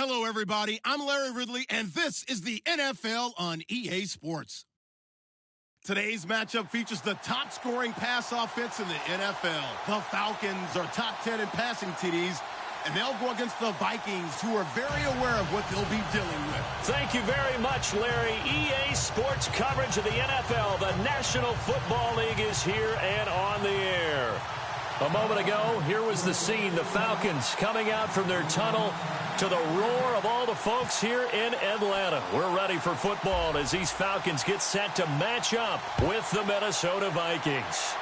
Hello, everybody. I'm Larry Ridley, and this is the NFL on EA Sports. Today's matchup features the top-scoring pass offense in the NFL. The Falcons are top 10 in passing TDs, and they'll go against the Vikings, who are very aware of what they'll be dealing with. Thank you very much, Larry. EA Sports coverage of the NFL. The National Football League is here and on the air. A moment ago, here was the scene. The Falcons coming out from their tunnel to the roar of all the folks here in Atlanta. We're ready for football as these Falcons get set to match up with the Minnesota Vikings.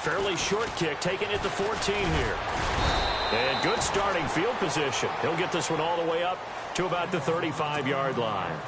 Fairly short kick taken at the 14 here. And good starting field position. He'll get this one all the way up to about the 35-yard line.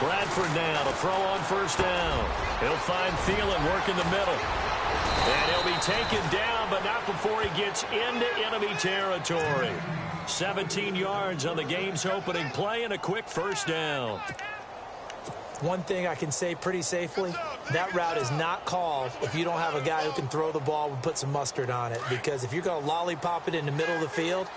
Bradford now to throw on first down. He'll find Thielen working the middle. And he'll be taken down, but not before he gets into enemy territory. 17 yards on the game's opening play and a quick first down. One thing I can say pretty safely, that route is not called if you don't have a guy who can throw the ball and put some mustard on it. Because if you're going to lollipop it in the middle of the field,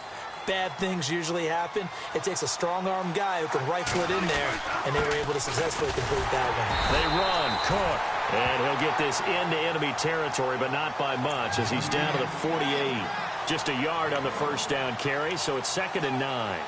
bad things usually happen. It takes a strong-arm guy who can rifle it in there, and they were able to successfully complete that one. They run, Cook, and he'll get this into enemy territory, but not by much as he's down to the 48. Just a yard on the first down carry, so it's 2nd and 9.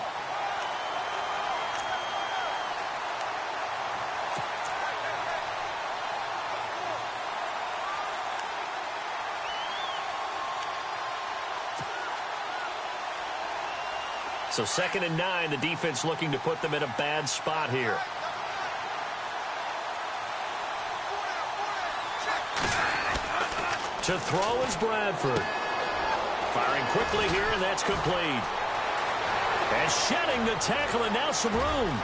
So 2nd and 9, the defense looking to put them in a bad spot here. To throw is Bradford. Firing quickly here, and that's complete. And shedding the tackle, and now some room.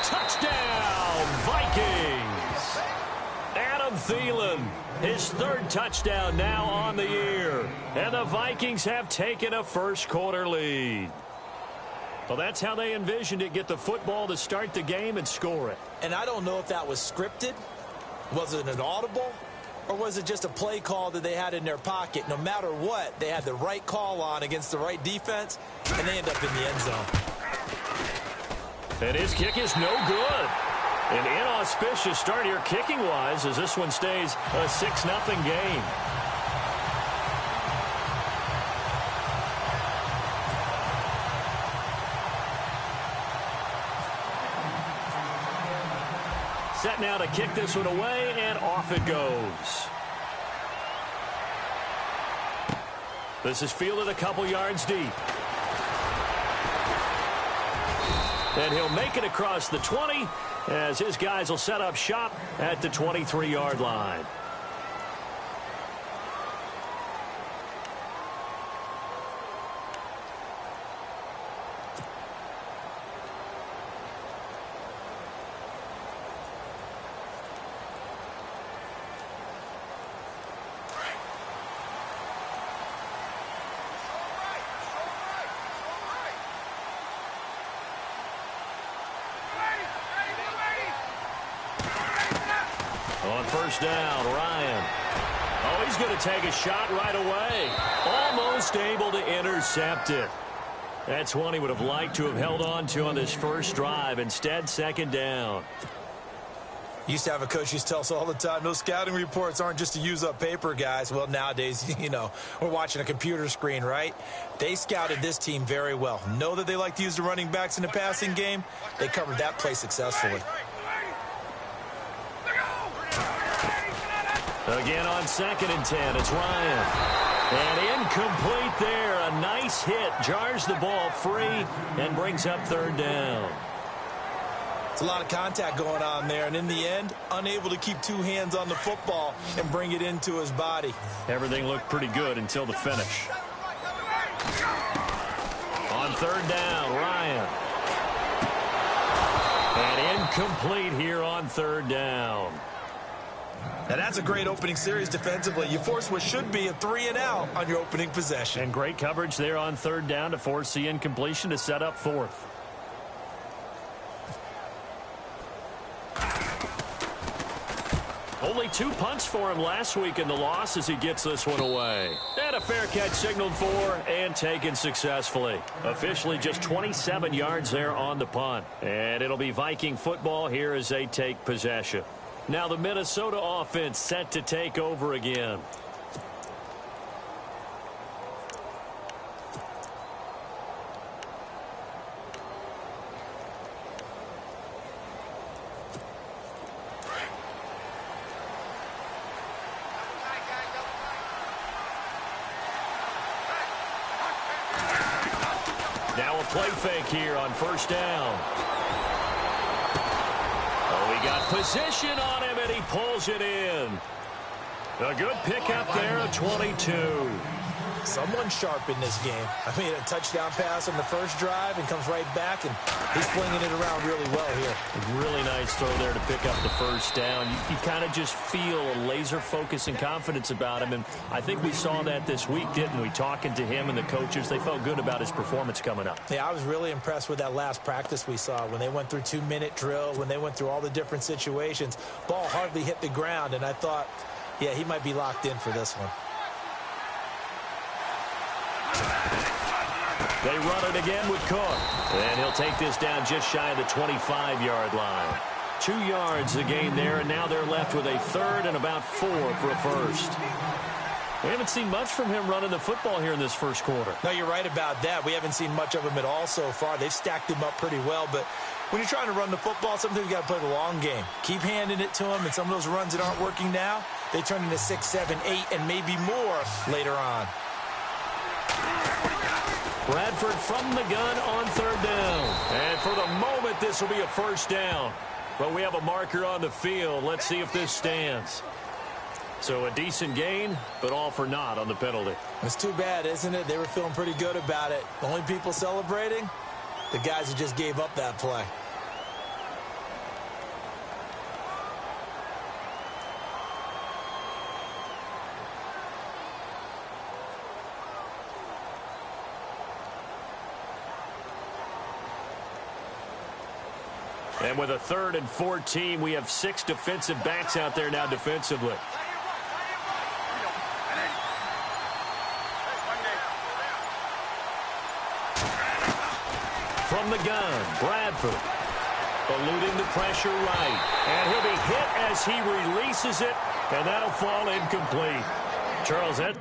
Touchdown, Vikings! Adam Thielen, his 3rd touchdown now on the year. And the Vikings have taken a first-quarter lead. Well, that's how they envisioned it, get the football to start the game and score it. And I don't know if that was scripted. Was it an audible? Or was it just a play call that they had in their pocket? No matter what, they had the right call on against the right defense, and they end up in the end zone. And his kick is no good. An inauspicious start here kicking-wise as this one stays a 6-0 game. Set now to kick this one away, and off it goes. This is fielded a couple yards deep. And he'll make it across the 20 as his guys will set up shop at the 23-yard line. On first down, Ryan. Oh, he's going to take a shot right away. Almost able to intercept it. That's one he would have liked to have held on to on this first drive. Instead, 2nd down. Used to have a coach who used to tell us all the time, those scouting reports aren't just to use up paper, guys. Well, nowadays, you know, we're watching a computer screen, right? They scouted this team very well. Know that they like to use the running backs in the passing game. They covered that play successfully. Again on 2nd and 10, it's Ryan. And incomplete there. A nice hit. Jars the ball free and brings up 3rd down. It's a lot of contact going on there, and in the end, unable to keep two hands on the football and bring it into his body. Everything looked pretty good until the finish. On third down, Ryan. And incomplete here on third down. Now that's a great opening series defensively. You force what should be a 3-and-out on your opening possession. And great coverage there on third down to force the incompletion to set up fourth. Only 2 punts for him last week in the loss as he gets this one away. And a fair catch signaled for and taken successfully. Officially just 27 yards there on the punt. And it'll be Viking football here as they take possession. Now the Minnesota offense set to take over again. Now a play fake here on first down. Oh, he got position on him, and he pulls it in. A good pickup there, a 22. Someone sharp in this game. I mean, a touchdown pass on the first drive and comes right back, and he's flinging it around really well here. A really nice throw there to pick up the first down. You kind of just feel a laser focus and confidence about him, and I think we saw that this week, didn't we? Talking to him and the coaches, they felt good about his performance coming up. Yeah, I was really impressed with that last practice we saw when they went through 2-minute drills, when they went through all the different situations. Ball hardly hit the ground, and I thought, yeah, he might be locked in for this one. They run it again with Cook. And he'll take this down just shy of the 25-yard line. 2 yards the gain there, and now they're left with a third and about 4 for a first. We haven't seen much from him running the football here in this first quarter. No, you're right about that. We haven't seen much of him at all so far. They've stacked him up pretty well, but when you're trying to run the football, sometimes you got to play the long game. Keep handing it to him, and some of those runs that aren't working now, they turn into 6, 7, 8, and maybe more later on. Bradford from the gun on third down. And for the moment, this will be a first down. But we have a marker on the field. Let's see if this stands. So a decent gain, but all for naught on the penalty. It's too bad, isn't it? They were feeling pretty good about it. The only people celebrating, the guys who just gave up that play. And with a 3rd and 14, we have 6 defensive backs out there now defensively. From the gun, Bradford. Eluding the pressure right. And he'll be hit as he releases it, and that'll fall incomplete. Charles, that...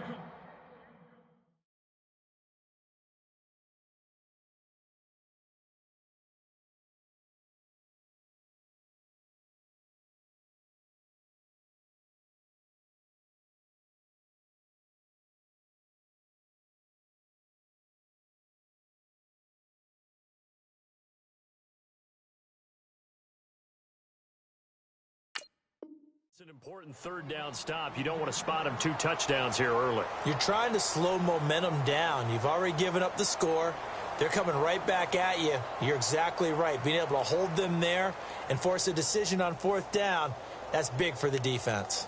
It's an important third down stop. You don't want to spot him 2 touchdowns here early. You're trying to slow momentum down. You've already given up the score. They're coming right back at you. You're exactly right. Being able to hold them there and force a decision on 4th down, that's big for the defense.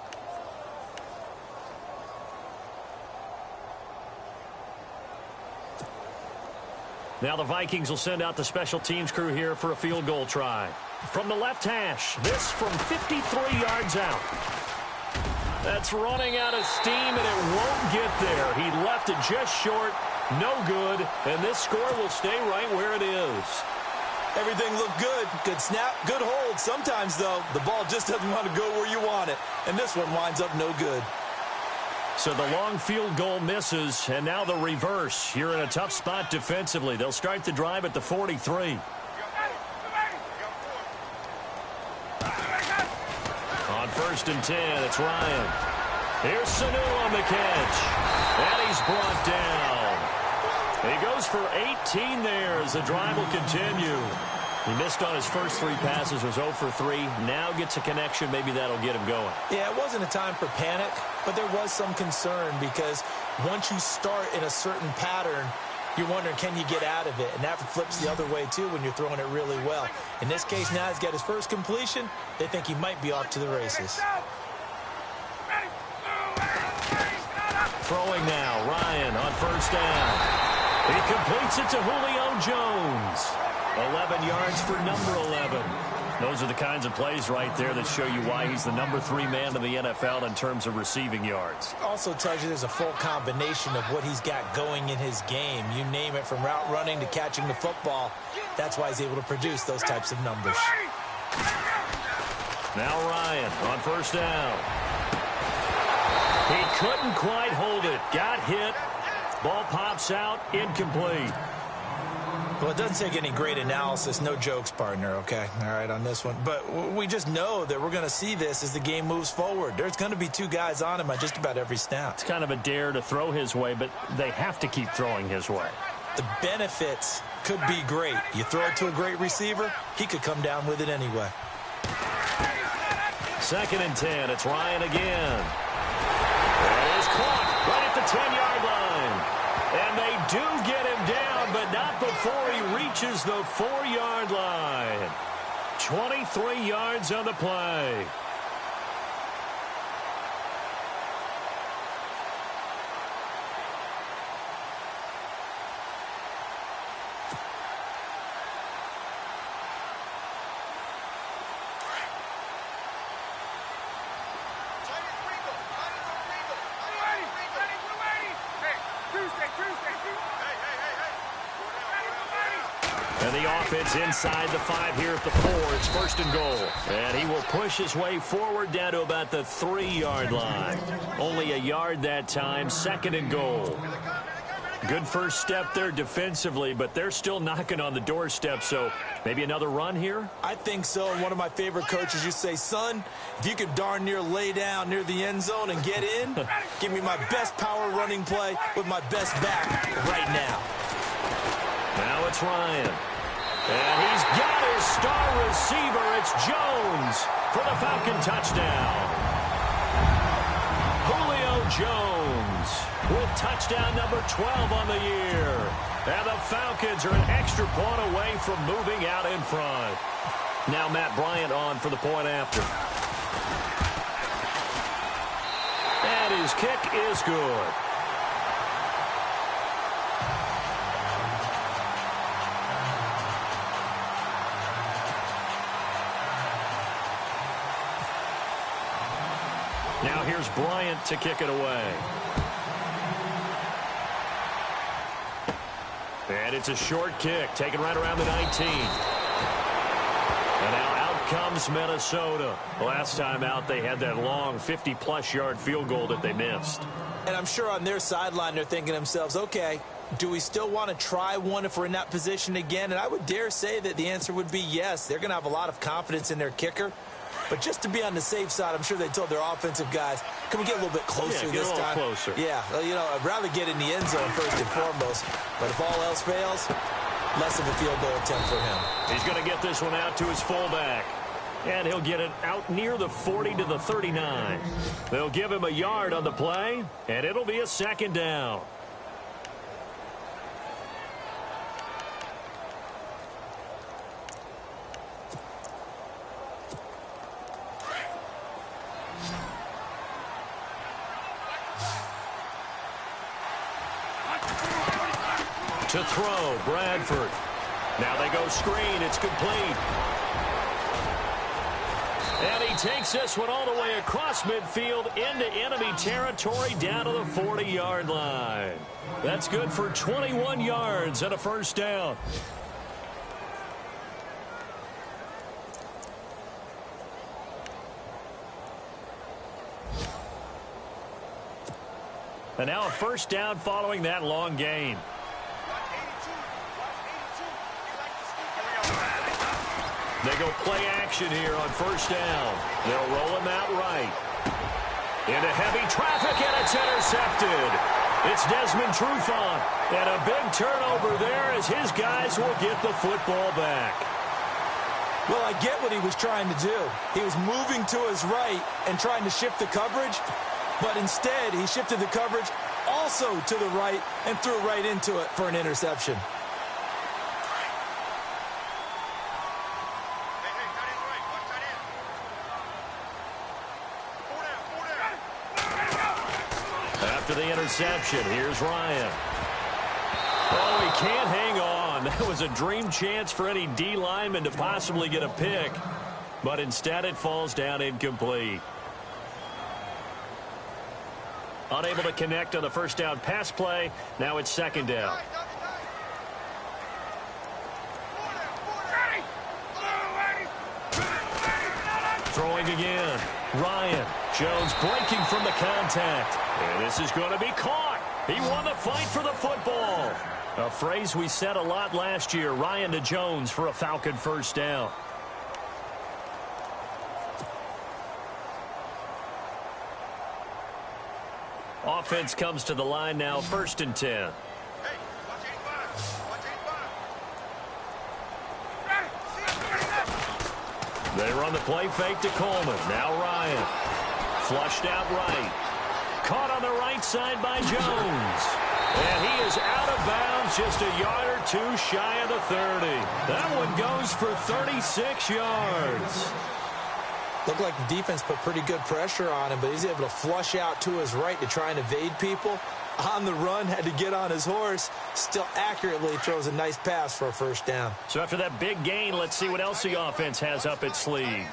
Now the Vikings will send out the special teams crew here for a field goal try. From the left hash, this from 53 yards out. That's running out of steam, and it won't get there. He left it just short, no good, and this score will stay right where it is. Everything looked good. Good snap, good hold. Sometimes, though, the ball just doesn't want to go where you want it, and this one winds up no good. So the long field goal misses, and now the reverse. You're in a tough spot defensively. They'll start the drive at the 43. On 1st and 10, it's Ryan. Here's Sanu on the catch. And he's brought down. He goes for 18 there as the drive will continue. He missed on his first 3 passes, was 0 for 3. Now gets a connection. Maybe that'll get him going. Yeah, it wasn't a time for panic, but there was some concern because once you start in a certain pattern, you're wondering, can you get out of it? And that flips the other way, too, when you're throwing it really well. In this case, now he's got his first completion. They think he might be off to the races. Throwing now, Ryan on first down. He completes it to Julio Jones. 11 yards for number 11. Those are the kinds of plays right there that show you why he's the number 3 man in the NFL in terms of receiving yards. Also tells you there's a full combination of what he's got going in his game. You name it, from route running to catching the football. That's why he's able to produce those types of numbers. Now Ryan on first down. He couldn't quite hold it. Got hit. Ball pops out. Incomplete. Well, it doesn't take any great analysis. No jokes, partner, okay? All right, on this one. But we just know that we're going to see this as the game moves forward. There's going to be 2 guys on him on just about every snap. It's kind of a dare to throw his way, but they have to keep throwing his way. The benefits could be great. You throw it to a great receiver, he could come down with it anyway. 2nd and 10. It's Ryan again. It is caught right at the 10-yard line. And they do get him down, but not before he reaches the 4-yard line. 23 yards on the play. And the offense inside the 5 here at the 4. It's 1st and goal. And he will push his way forward down to about the 3-yard line. Only a yard that time. 2nd and goal. Good first step there defensively, but they're still knocking on the doorstep, so maybe another run here? I think so. And one of my favorite coaches used to say, son, if you could darn near lay down near the end zone and get in, give me my best power running play with my best back right now. Now it's Ryan. And he's got his star receiver. It's Jones for the Falcon touchdown. Julio Jones with touchdown number 12 on the year. And the Falcons are an extra point away from moving out in front. Now Matt Bryant on for the point after. And his kick is good. Now here's Bryant to kick it away. And it's a short kick, taken right around the 19. And now out comes Minnesota. Last time out, they had that long 50-plus yard field goal that they missed. And I'm sure on their sideline, they're thinking to themselves, okay, do we still want to try one if we're in that position again? And I would dare say that the answer would be yes. They're going to have a lot of confidence in their kicker. But just to be on the safe side, I'm sure they told their offensive guys, can we get a little bit closer this time? Closer. Yeah, well, you know, I'd rather get in the end zone first and foremost. But if all else fails, less of a field goal attempt for him. He's going to get this one out to his fullback. And he'll get it out near the 40 to the 39. They'll give him a yard on the play, and it'll be a 2nd down. To throw, Bradford. Now they go screen. It's complete. And he takes this one all the way across midfield into enemy territory down to the 40-yard line. That's good for 21 yards and a 1st down. And now a 1st down following that long gain. They go play action here on 1st down. They'll roll him out right. Into heavy traffic, and it's intercepted. It's Desmond Trufant. And a big turnover there as his guys will get the football back. Well, I get what he was trying to do. He was moving to his right and trying to shift the coverage, but instead he shifted the coverage also to the right and threw right into it for an interception. After the interception, here's Ryan. Oh, he can't hang on. That was a dream chance for any D lineman to possibly get a pick, but instead it falls down incomplete. Unable to connect on the first down pass play. Now it's second down. Throwing again. Ryan. Jones breaking from the contact. And this is going to be caught. He won the fight for the football. A phrase we said a lot last year. Ryan to Jones for a Falcon first down. Offense comes to the line now, 1st and 10. They run the play fake to Coleman. Now Ryan. Flushed out right. Caught on the right side by Jones. And he is out of bounds, just a yard or two shy of the 30. That one goes for 36 yards. Looked like the defense put pretty good pressure on him, but he's able to flush out to his right to try and evade people. On the run, had to get on his horse. Still accurately throws a nice pass for a first down. So after that big gain, let's see what else the offense has up its sleeve.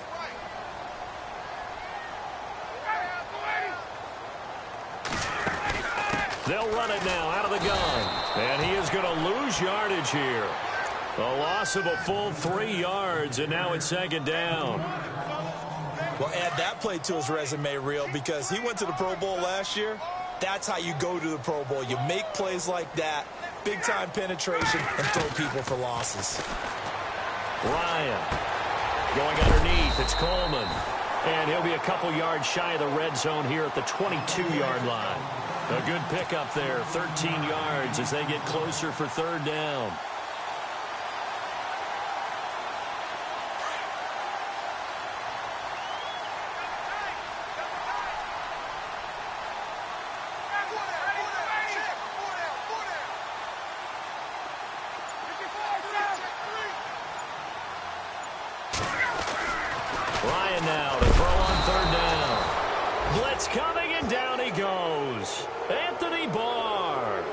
They'll run it now out of the gun. And he is going to lose yardage here. A loss of a full 3 yards, and now it's second down. Well, add that play to his resume reel because he went to the Pro Bowl last year. That's how you go to the Pro Bowl. You make plays like that, big-time penetration, and throw people for losses. Ryan going underneath. It's Coleman. And he'll be a couple yards shy of the red zone here at the 22-yard line. A good pickup there, 13 yards as they get closer for third down. Ryan now to throw on third down. Blitz coming, and down he goes. Anthony Barr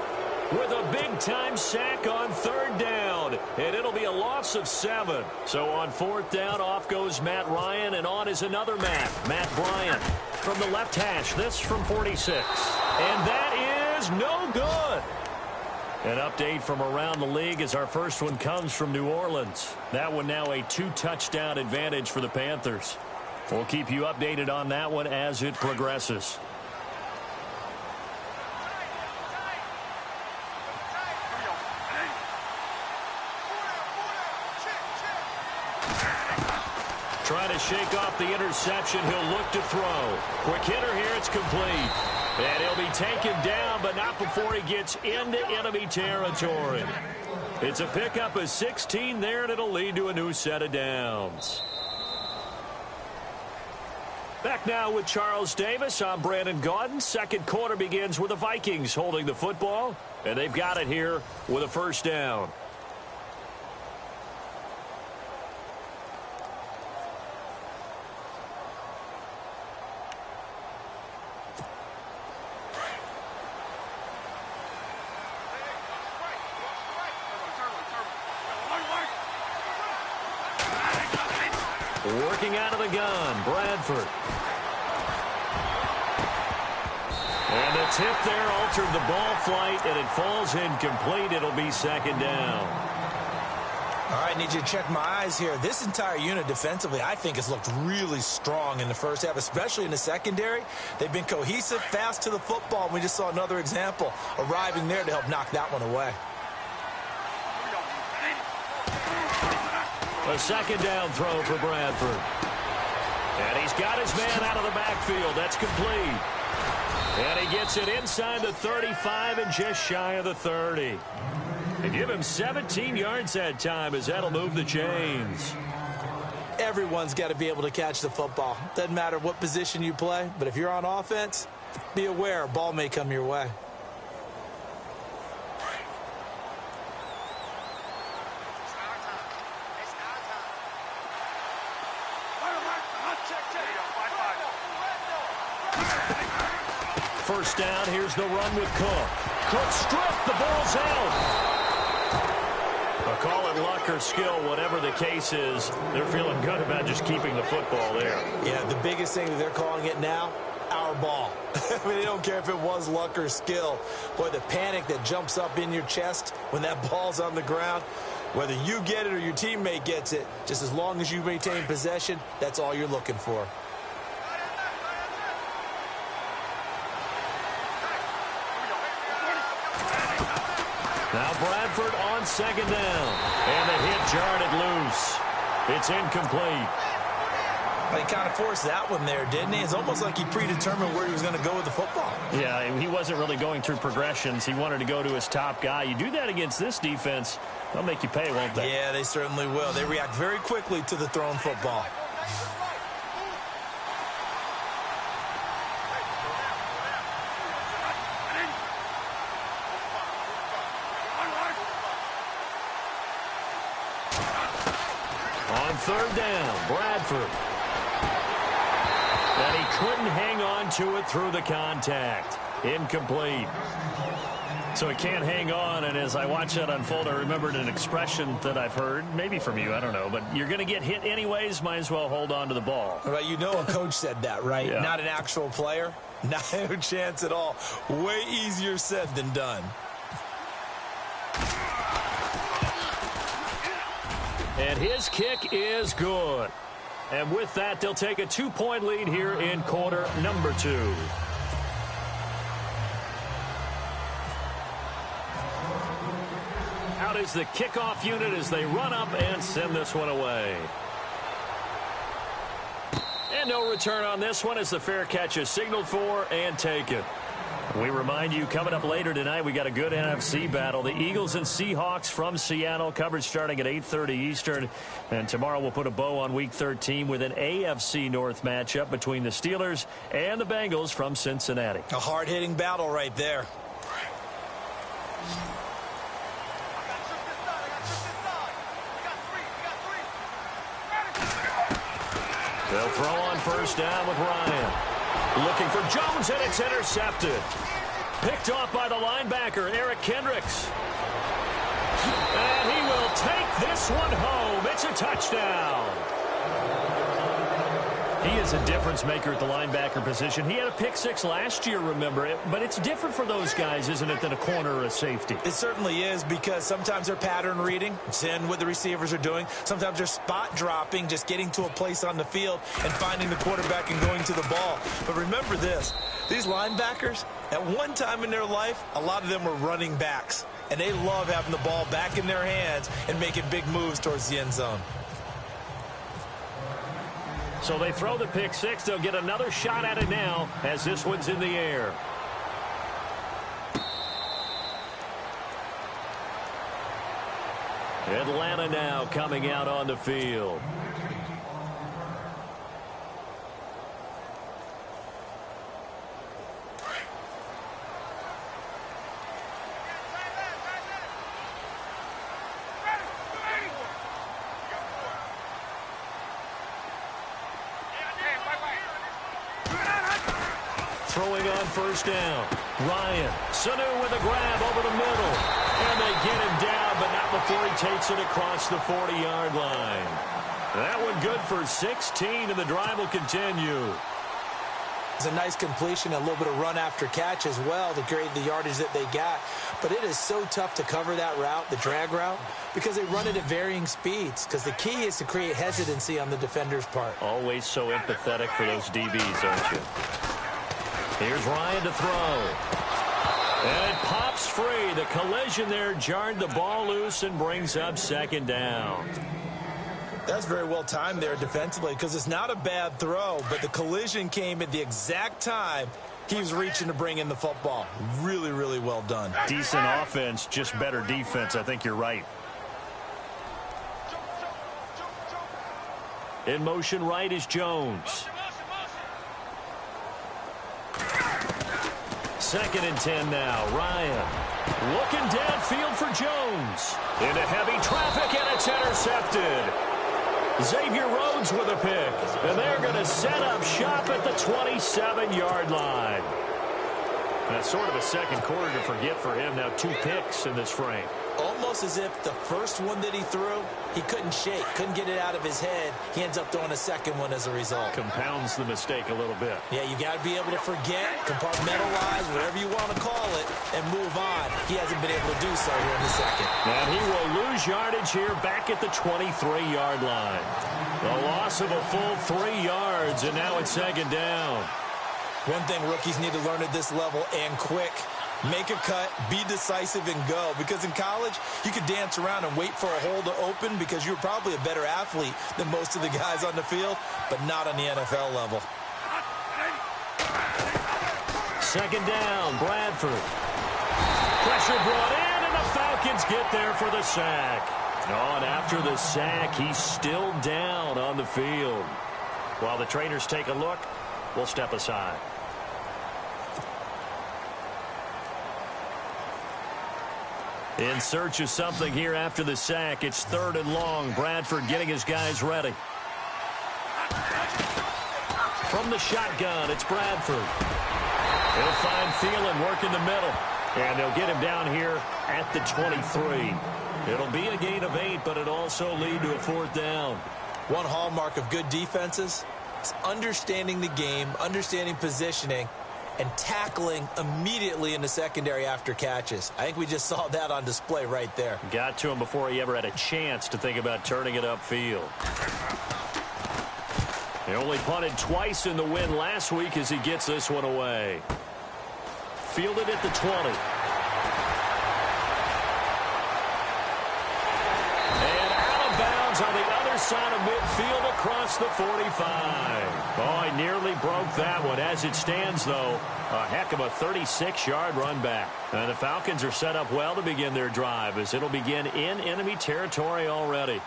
with a big-time sack on third down, and it'll be a loss of 7. So on fourth down, off goes Matt Ryan, and on is another Matt Bryant from the left hash. This from 46. And that is no good. An update from around the league as our first one comes from New Orleans. That one now a 2-touchdown advantage for the Panthers. We'll keep you updated on that one as it progresses. Trying to shake off the interception. He'll look to throw. Quick hitter here. It's complete. And he'll be taken down, but not before he gets into enemy territory. It's a pickup of 16 there, and it'll lead to a new set of downs. Back now with Charles Davis. I'm Brandon Gaudin. Second quarter begins with the Vikings holding the football, and they've got it here with a first down. Working out of the gun, Bradford. And the tip there altered the ball flight, and it falls incomplete. It'll be second down. All right, need you to check my eyes here. This entire unit defensively, I think, has looked really strong in the first half, especially in the secondary. They've been cohesive, fast to the football. We just saw another example arriving there to help knock that one away. A second down throw for Bradford. And he's got his man out of the backfield. That's complete. And he gets it inside the 35 and just shy of the 30. And give him 17 yards that time as that'll move the chains. Everyone's got to be able to catch the football. Doesn't matter what position you play, but if you're on offense, be aware a ball may come your way. First down, here's the run with Cook. Cook stripped, the ball's out. Call it luck or skill, whatever the case is, they're feeling good about just keeping the football there. Yeah, the biggest thing that they're calling it now, our ball. I mean, they don't care if it was luck or skill. Boy, the panic that jumps up in your chest when that ball's on the ground, whether you get it or your teammate gets it, just as long as you maintain possession, that's all you're looking for. Now Bradford on second down. And the hit jarred it loose. It's incomplete. But he kind of forced that one there, didn't he? It's almost like he predetermined where he was going to go with the football. Yeah, he wasn't really going through progressions. He wanted to go to his top guy. You do that against this defense, they'll make you pay, won't they? Yeah, they certainly will. They react very quickly to the thrown football. Third down, Bradford. And he couldn't hang on to it through the contact. Incomplete. So he can't hang on, and as I watch that unfold, I remembered an expression that I've heard, maybe from you, I don't know, but you're going to get hit anyways, might as well hold on to the ball. Well, you know a coach said that, right? Yeah. Not an actual player. No chance at all. Way easier said than done. And his kick is good. And with that, they'll take a 2-point lead here in quarter number 2. Out is the kickoff unit as they run up and send this one away. And no return on this one as the fair catch is signaled for and taken. We remind you, coming up later tonight, we got a good NFC battle. The Eagles and Seahawks from Seattle, coverage starting at 8:30 Eastern. And tomorrow we'll put a bow on Week 13 with an AFC North matchup between the Steelers and the Bengals from Cincinnati. A hard-hitting battle right there. They'll throw on first down with Ryan. Looking for Jones, and it's intercepted. Picked off by the linebacker, Eric Kendricks. And he will take this one home. It's a touchdown. He is a difference maker at the linebacker position. He had a pick six last year, remember it. But it's different for those guys, isn't it, than a corner or a safety? It certainly is, because sometimes they're pattern reading, seeing what the receivers are doing. Sometimes they're spot dropping, just getting to a place on the field and finding the quarterback and going to the ball. But remember this, these linebackers, at one time in their life, a lot of them were running backs. And they love having the ball back in their hands and making big moves towards the end zone. So they throw the pick six. They'll get another shot at it now as this one's in the air. Atlanta now coming out on the field. Throwing on first down. Ryan. Sanu with a grab over the middle. And they get him down, but not before he takes it across the 40-yard line. That one good for 16, and the drive will continue. It's a nice completion, a little bit of run after catch as well to create the yardage that they got. But it is so tough to cover that route, the drag route, because they run it at varying speeds. Because the key is to create hesitancy on the defender's part. Always so empathetic for those DBs, aren't you? Here's Ryan to throw. And it pops free. The collision there jarred the ball loose and brings up second down. That's very well timed there defensively, because it's not a bad throw, but the collision came at the exact time he was reaching to bring in the football. Really, really well done. Decent offense, just better defense. I think you're right. In motion right is Jones. 2nd and 10 now. Ryan looking downfield for Jones. Into heavy traffic, and it's intercepted. Xavier Rhodes with a pick. And they're going to set up shop at the 27-yard line. That's sort of a second quarter to forget for him. Now 2 picks in this frame. Almost as if the first one that he threw, he couldn't shake, couldn't get it out of his head. He ends up throwing a second one as a result. Compounds the mistake a little bit. Yeah, you got to be able to forget, compartmentalize, whatever you want to call it, and move on. He hasn't been able to do so here in the second. And he will lose yardage here back at the 23-yard line. The loss of a full 3 yards, and now it's 2nd down. One thing rookies need to learn at this level, and quick. Make a cut, be decisive, and go. Because in college, you could dance around and wait for a hole to open because you're probably a better athlete than most of the guys on the field, but not on the NFL level. 2nd down, Bradford. Pressure brought in, and the Falcons get there for the sack. Oh, and after the sack, he's still down on the field. While the trainers take a look, we'll step aside. In search of something here after the sack. It's 3rd and long. Bradford getting his guys ready. From the shotgun, it's Bradford. He'll find Thielen, work in the middle. And they'll get him down here at the 23. It'll be a gain of 8, but it'll also lead to a 4th down. One hallmark of good defenses is understanding the game, understanding positioning, and tackling immediately in the secondary after catches. I think we just saw that on display right there. Got to him before he ever had a chance to think about turning it upfield. He only punted twice in the win last week as he gets this one away. Fielded at the 20. And out of bounds on the other side of midfield across the 45. Oh, he nearly broke that one. As it stands, though, a heck of a 36-yard run back. And the Falcons are set up well to begin their drive as it'll begin in enemy territory already.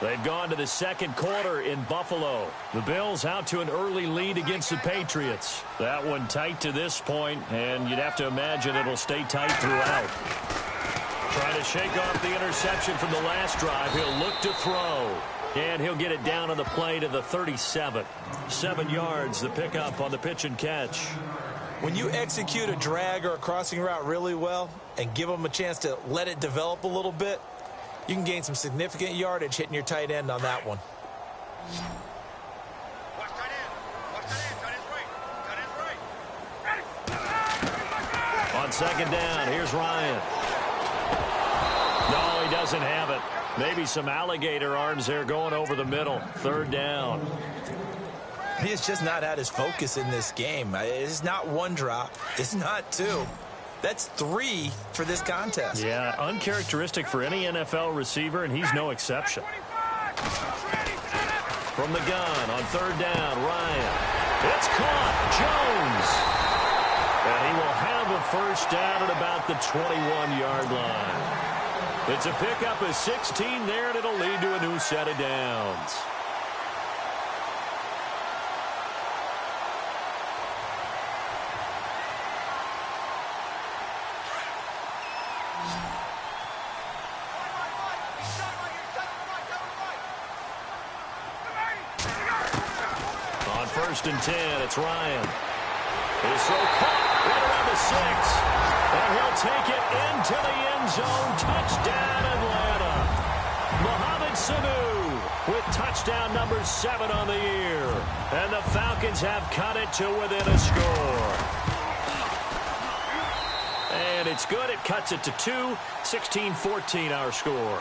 They've gone to the 2nd quarter in Buffalo. The Bills out to an early lead against the Patriots. That one tight to this point, and you'd have to imagine it'll stay tight throughout. Trying to shake off the interception from the last drive. He'll look to throw. And he'll get it down on the play to the 37. 7 yards, the pickup on the pitch and catch. When you execute a drag or a crossing route really well and give them a chance to let it develop a little bit, you can gain some significant yardage hitting your tight end on that one. On 2nd down, here's Ryan. No, he doesn't have it. Maybe some alligator arms there going over the middle. 3rd down. He has just not had his focus in this game. It's not 1 drop. It's not 2. That's 3 for this contest. Yeah, uncharacteristic for any NFL receiver, and he's no exception. From the gun on 3rd down, Ryan. It's caught. Jones. And he will have a 1st down at about the 21-yard line. It's a pickup of 16 there, and it'll lead to a new set of downs. On 1st and 10, it's Ryan. His throw caught right around the 6. And he'll take it into the end zone. Touchdown, Atlanta. Mohamed Sanu with touchdown number 7 on the year. And the Falcons have cut it to within a score. And it's good. It cuts it to 2. 16-14 our score.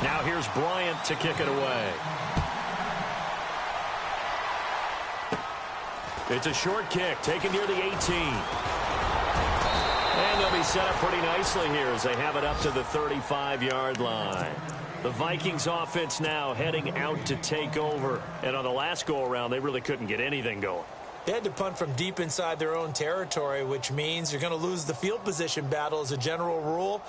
Now here's Bryant to kick it away. It's a short kick, taken near the 18. And they'll be set up pretty nicely here as they have it up to the 35-yard line. The Vikings offense now heading out to take over. And on the last go-around, they really couldn't get anything going. They had to punt from deep inside their own territory, which means you're going to lose the field position battle as a general rule.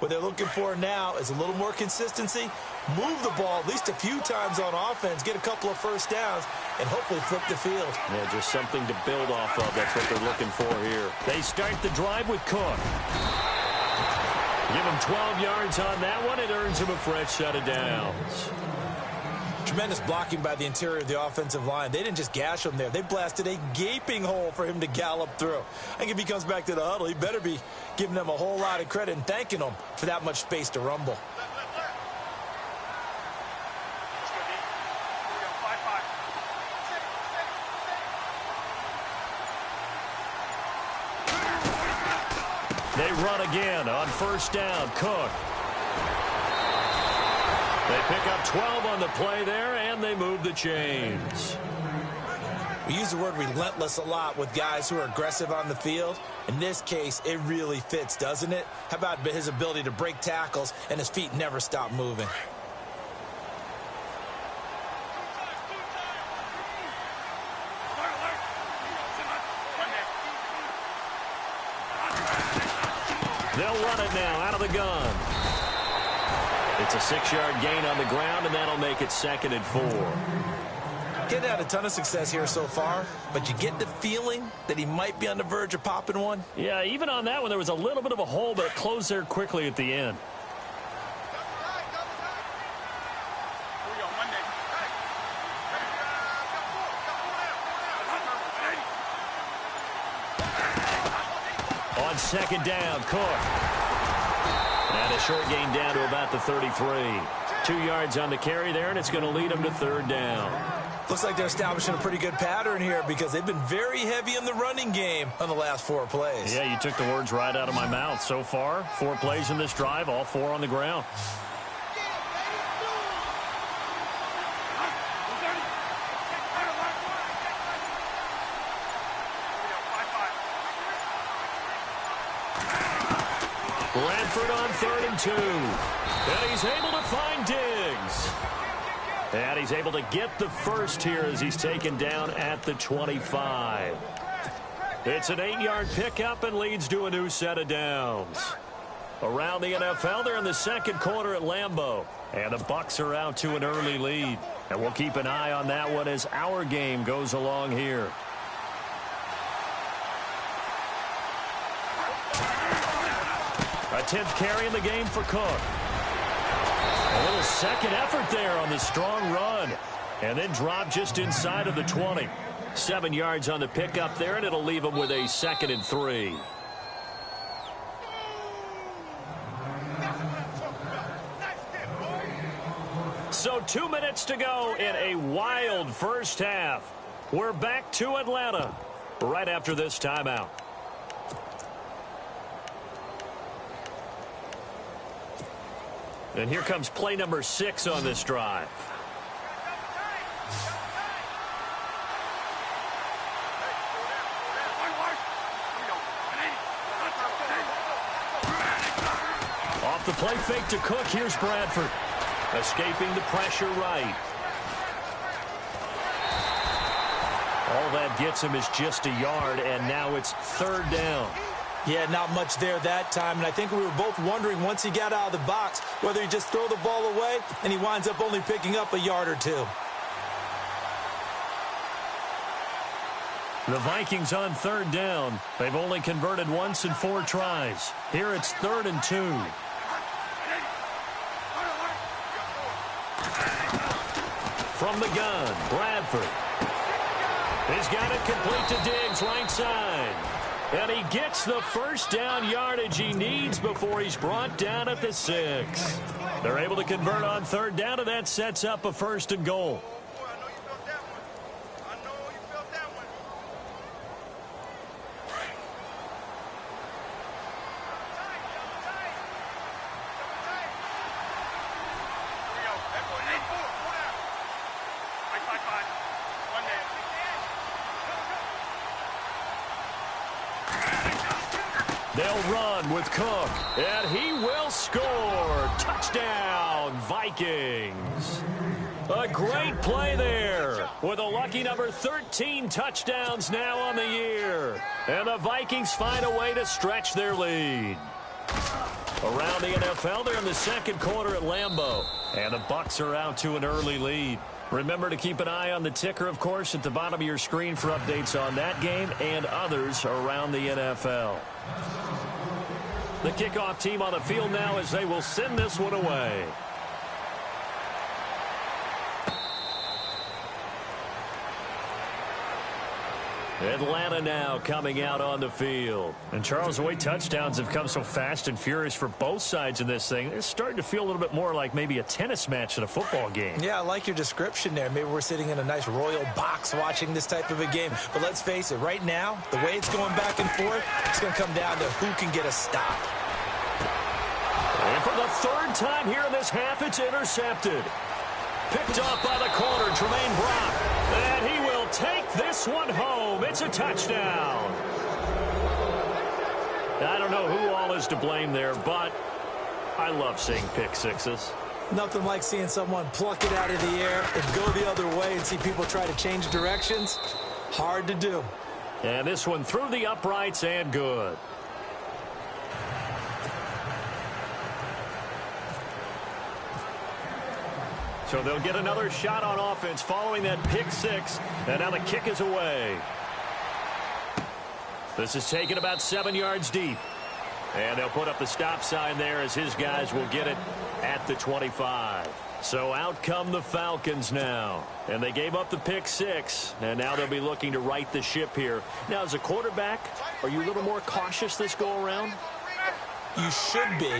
What they're looking for now is a little more consistency, move the ball at least a few times on offense, get a couple of first downs, and hopefully flip the field. Yeah, just something to build off of. That's what they're looking for here. They start the drive with Cook. Give him 12 yards on that one. It earns him a fresh set of downs. Tremendous blocking by the interior of the offensive line. They didn't just gash him there. They blasted a gaping hole for him to gallop through. I think if he comes back to the huddle, he better be giving them a whole lot of credit and thanking them for that much space to rumble. They run again on first down. Cook. They pick up 12 on the play there, and they move the chains. We use the word relentless a lot with guys who are aggressive on the field. In this case, it really fits, doesn't it? How about his ability to break tackles and his feet never stop moving? They'll run it now out of the gun. It's a 6-yard gain on the ground, and that'll make it 2nd and 4. Getting had a ton of success here so far, but you get the feeling that he might be on the verge of popping one. Yeah, even on that one, there was a little bit of a hole, but it closed there quickly at the end. On 2nd down, Cook. And a short gain down to about the 33. 2 yards on the carry there, and it's going to lead them to 3rd down. Looks like they're establishing a pretty good pattern here because they've been very heavy in the running game on the last 4 plays. Yeah, you took the words right out of my mouth. So far, 4 plays in this drive, all 4 on the ground. Bradford on 3rd and 2. And he's able to find Diggs. And he's able to get the first here as he's taken down at the 25. It's an 8-yard pickup and leads to a new set of downs. Around the NFL, they're in the 2nd quarter at Lambeau. And the Bucs are out to an early lead. And we'll keep an eye on that one as our game goes along here. A 10th carry in the game for Cook. A little second effort there on the strong run. And then drop just inside of the 20. 7 yards on the pickup there, and it'll leave him with a 2nd and 3. So 2 minutes to go in a wild first half. We're back to Atlanta right after this timeout. And here comes play number 6 on this drive. Off the play fake to Cook, here's Bradford. Escaping the pressure right. All that gets him is just a yard, and now it's 3rd down. Yeah, not much there that time, and I think we were both wondering once he got out of the box whether he'd just throw the ball away, and he winds up only picking up a yard or 2. The Vikings on 3rd down. They've only converted once in 4 tries. Here it's 3rd and 2. From the gun, Bradford. He's got it complete to Diggs, right side. And he gets the first down yardage he needs before he's brought down at the 6. They're able to convert on 3rd down, and that sets up a 1st and goal. They'll run with Cook, and he will score. Touchdown, Vikings. A great play there with a lucky number 13 touchdowns now on the year. And the Vikings find a way to stretch their lead. Around the NFL, they're in the second quarter at Lambeau. And the Bucs are out to an early lead. Remember to keep an eye on the ticker, of course, at the bottom of your screen for updates on that game and others around the NFL. The kickoff team on the field now as they will send this one away. Atlanta now coming out on the field. And Charles, the way touchdowns have come so fast and furious for both sides in this thing, it's starting to feel a little bit more like maybe a tennis match than a football game. Yeah, I like your description there. Maybe we're sitting in a nice royal box watching this type of a game. But let's face it, right now, the way it's going back and forth, it's going to come down to who can get a stop. And for the third time here in this half, it's intercepted. Picked off by the corner, Tremaine Brock. And he will take this one home. It's a touchdown. I don't know who all is to blame there, but I love seeing pick sixes. Nothing like seeing someone pluck it out of the air and go the other way and see people try to change directions. Hard to do. And this one through the uprights and good. So they'll get another shot on offense following that pick six. And now the kick is away. This is taken about 7 yards deep. And they'll put up the stop sign there as his guys will get it at the 25. So out come the Falcons now. And they gave up the pick six. And now they'll be looking to right the ship here. Now, as a quarterback, are you a little more cautious this go around? You should be,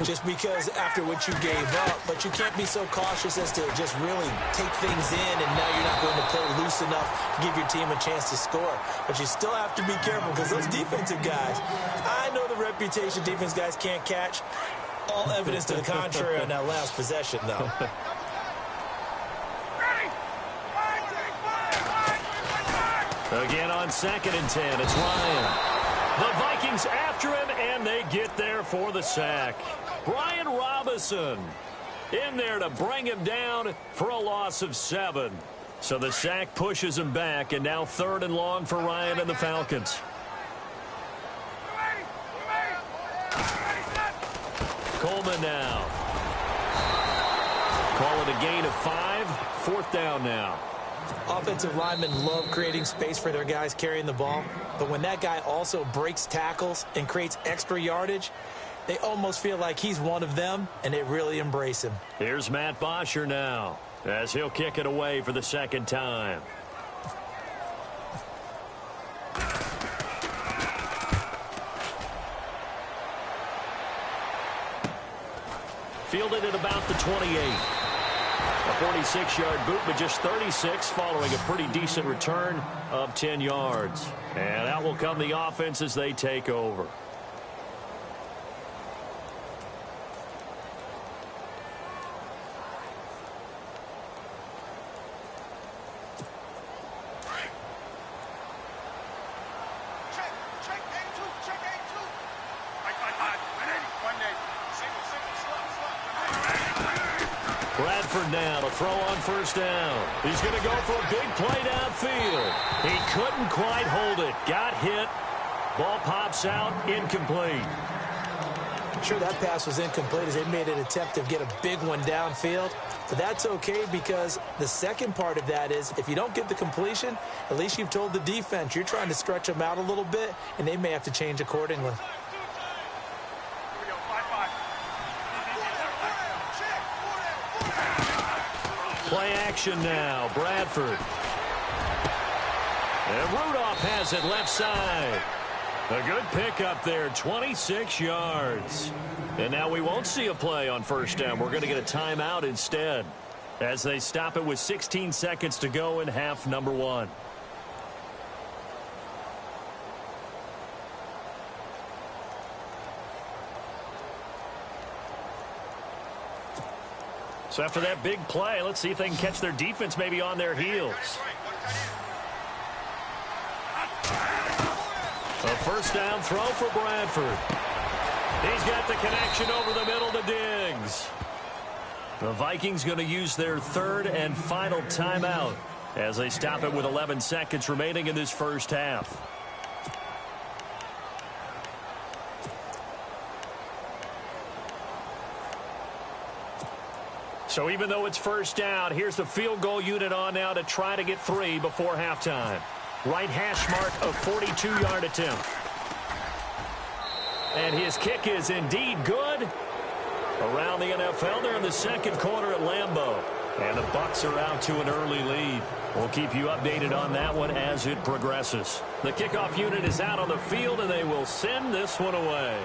just because after what you gave up, but you can't be so cautious as to just really take things in, and now you're not going to play loose enough to give your team a chance to score. But you still have to be careful because those defensive guys, I know the reputation defense guys can't catch. All evidence to the contrary on that last possession, though. Again on 2nd and 10, it's Ryan. The Vikings after him, and they get there for the sack. Brian Robinson in there to bring him down for a loss of 7. So the sack pushes him back, and now 3rd and long for Ryan and the Falcons. Coleman now. Call it a gain of 5. 4th down now. Offensive linemen love creating space for their guys carrying the ball, but when that guy also breaks tackles and creates extra yardage, they almost feel like he's one of them, and they really embrace him. Here's Matt Bosher now, as he'll kick it away for the 2nd time. Fielded at about the 28. A 46-yard boot, but just 36 following a pretty decent return of 10 yards. And out will come the offense as they take over. Bradford now to throw on 1st down. He's going to go for a big play downfield. He couldn't quite hold it. Got hit. Ball pops out. Incomplete. I'm sure that pass was incomplete as they made an attempt to get a big one downfield. But that's okay because the second part of that is if you don't get the completion, at least you've told the defense you're trying to stretch them out a little bit, and they may have to change accordingly. Play action now. Bradford. And Rudolph has it left side. A good pickup there. 26 yards. And now we won't see a play on 1st down. We're going to get a timeout instead as they stop it with 16 seconds to go in half number 1. So after that big play, let's see if they can catch their defense maybe on their heels. A 1st down throw for Bradford. He's got the connection over the middle to Diggs. The Vikings going to use their 3rd and final timeout as they stop it with 11 seconds remaining in this 1st half. So even though it's first down, here's the field goal unit on now to try to get 3 before halftime. Right hash mark of 42-yard attempt. And his kick is indeed good. Around the NFL, they're in the second quarter at Lambeau. And the Bucs are out to an early lead. We'll keep you updated on that one as it progresses. The kickoff unit is out on the field, and they will send this one away.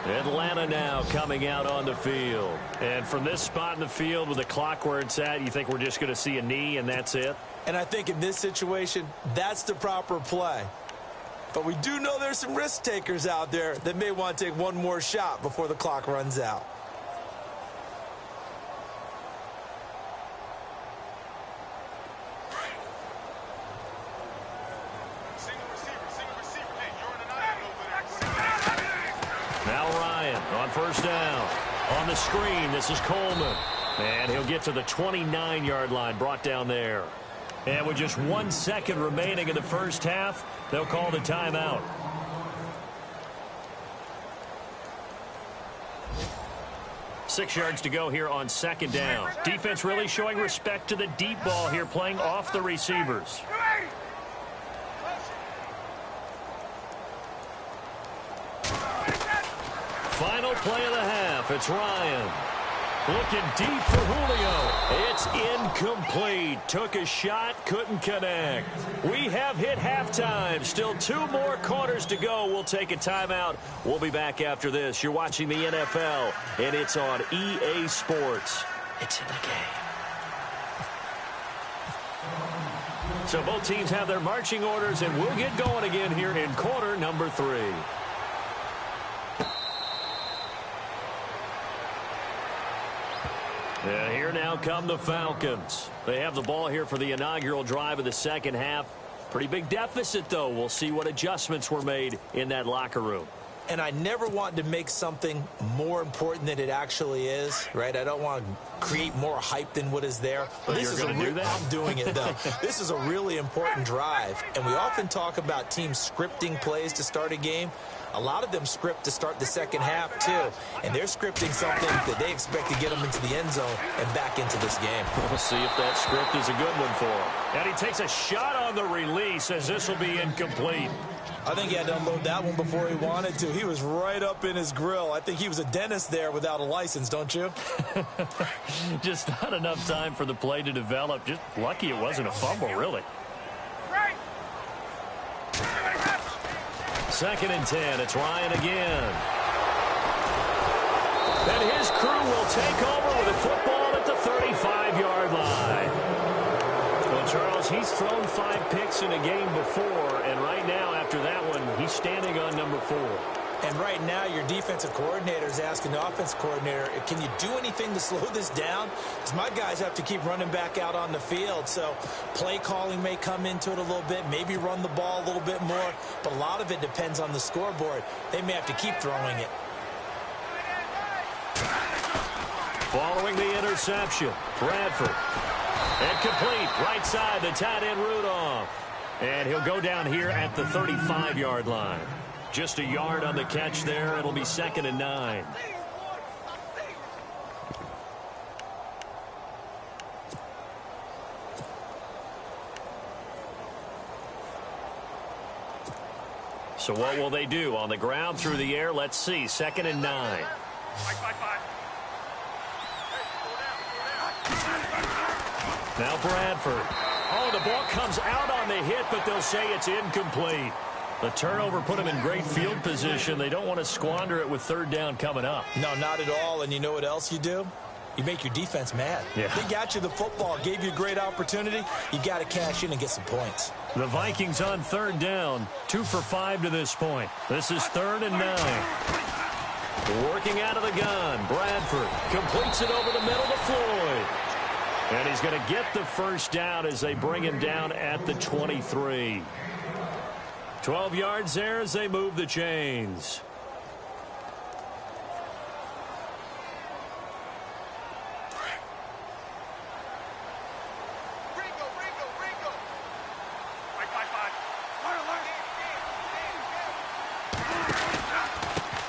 Atlanta now coming out on the field. And from this spot in the field with the clock where it's at, you think we're just going to see a knee and that's it? And I think in this situation, that's the proper play. But we do know there's some risk takers out there that may want to take one more shot before the clock runs out. Now Ryan on first down. On the screen, this is Coleman. And he'll get to the 29-yard line, brought down there. And with just 1 second remaining in the first half, they'll call the timeout. Six yards to go here on second down. Defense really showing respect to the deep ball here, playing off the receivers. Final play of the half. It's Ryan. Looking deep for Julio. It's incomplete. Took a shot, couldn't connect. We have hit halftime. Still 2 more quarters to go. We'll take a timeout. We'll be back after this. You're watching the NFL, and it's on EA Sports. It's in the game. So both teams have their marching orders, and we'll get going again here in quarter number 3. And here now come the Falcons. They have the ball here for the inaugural drive of the second half. Pretty big deficit, though. We'll see what adjustments were made in that locker room. And I never want to make something more important than it actually is, right? I don't want to create more hype than what is there. But this is I'm doing it, though. This is a really important drive. And we often talk about teams scripting plays to start a game. A lot of them script to start the second half, too. And they're scripting something that they expect to get them into the end zone and back into this game. We'll see if that script is a good one for him. And he takes a shot on the release as this will be incomplete. I think he had to unload that one before he wanted to. He was right up in his grill. I think he was a dentist there without a license, don't you? Just not enough time for the play to develop. Just lucky it wasn't a fumble, really. Second and 10. It's Ryan again. And his crew will take over with a football at the 35-yard line. Well, Charles, he's thrown 5 picks in a game before, and right now, after that one, he's standing on number 4. And right now, your defensive coordinator is asking the offensive coordinator, can you do anything to slow this down? Because my guys have to keep running back out on the field. So play calling may come into it a little bit, maybe run the ball a little bit more. But a lot of it depends on the scoreboard. They may have to keep throwing it. Following the interception, Bradford. And complete, right side, the tight end Rudolph. And he'll go down here at the 35-yard line. Just a yard on the catch there. It'll be 2nd and 9. So what will they do? On the ground, through the air? Let's see. 2nd and 9. Now Bradford. Oh, the ball comes out on the hit, but they'll say it's incomplete. The turnover put them in great field position. They don't want to squander it with 3rd down coming up. No, not at all. And you know what else you do? You make your defense mad. Yeah. They got you the football, gave you a great opportunity. You got to cash in and get some points. The Vikings on 3rd down, 2 for 5 to this point. This is 3rd and 9. Working out of the gun, Bradford completes it over the middle to Floyd. And he's going to get the first down as they bring him down at the 23. 12 yards there as they move the chains.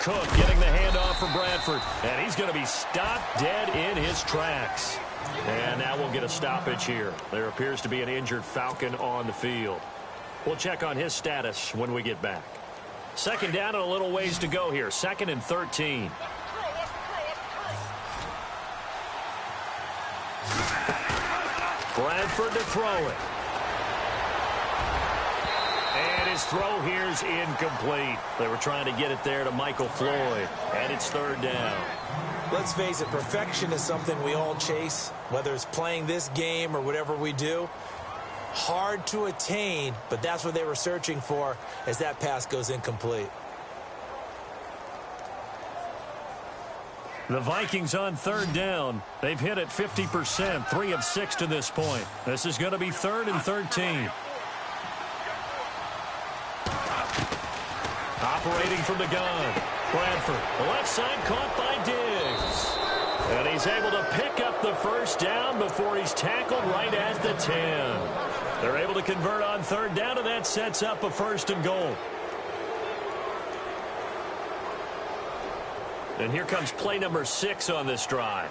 Cook getting the handoff from Bradford. And he's going to be stopped dead in his tracks. And now we'll get a stoppage here. There appears to be an injured Falcon on the field. We'll check on his status when we get back. Second down and a little ways to go here. 2nd and 13. Bradford to throw it. And his throw here's incomplete. They were trying to get it there to Michael Floyd. And it's 3rd down. Let's face it, perfection is something we all chase, whether it's playing this game or whatever we do. Hard to attain, but that's what they were searching for as that pass goes incomplete. The Vikings on 3rd down. They've hit it 50%, 3 of 6 to this point. This is going to be 3rd and 13. Operating from the gun. Bradford, the left side caught by Diggs. And he's able to pick up the 1st down before he's tackled right at the 10. They're able to convert on 3rd down, and that sets up a 1st and goal. And here comes play number 6 on this drive.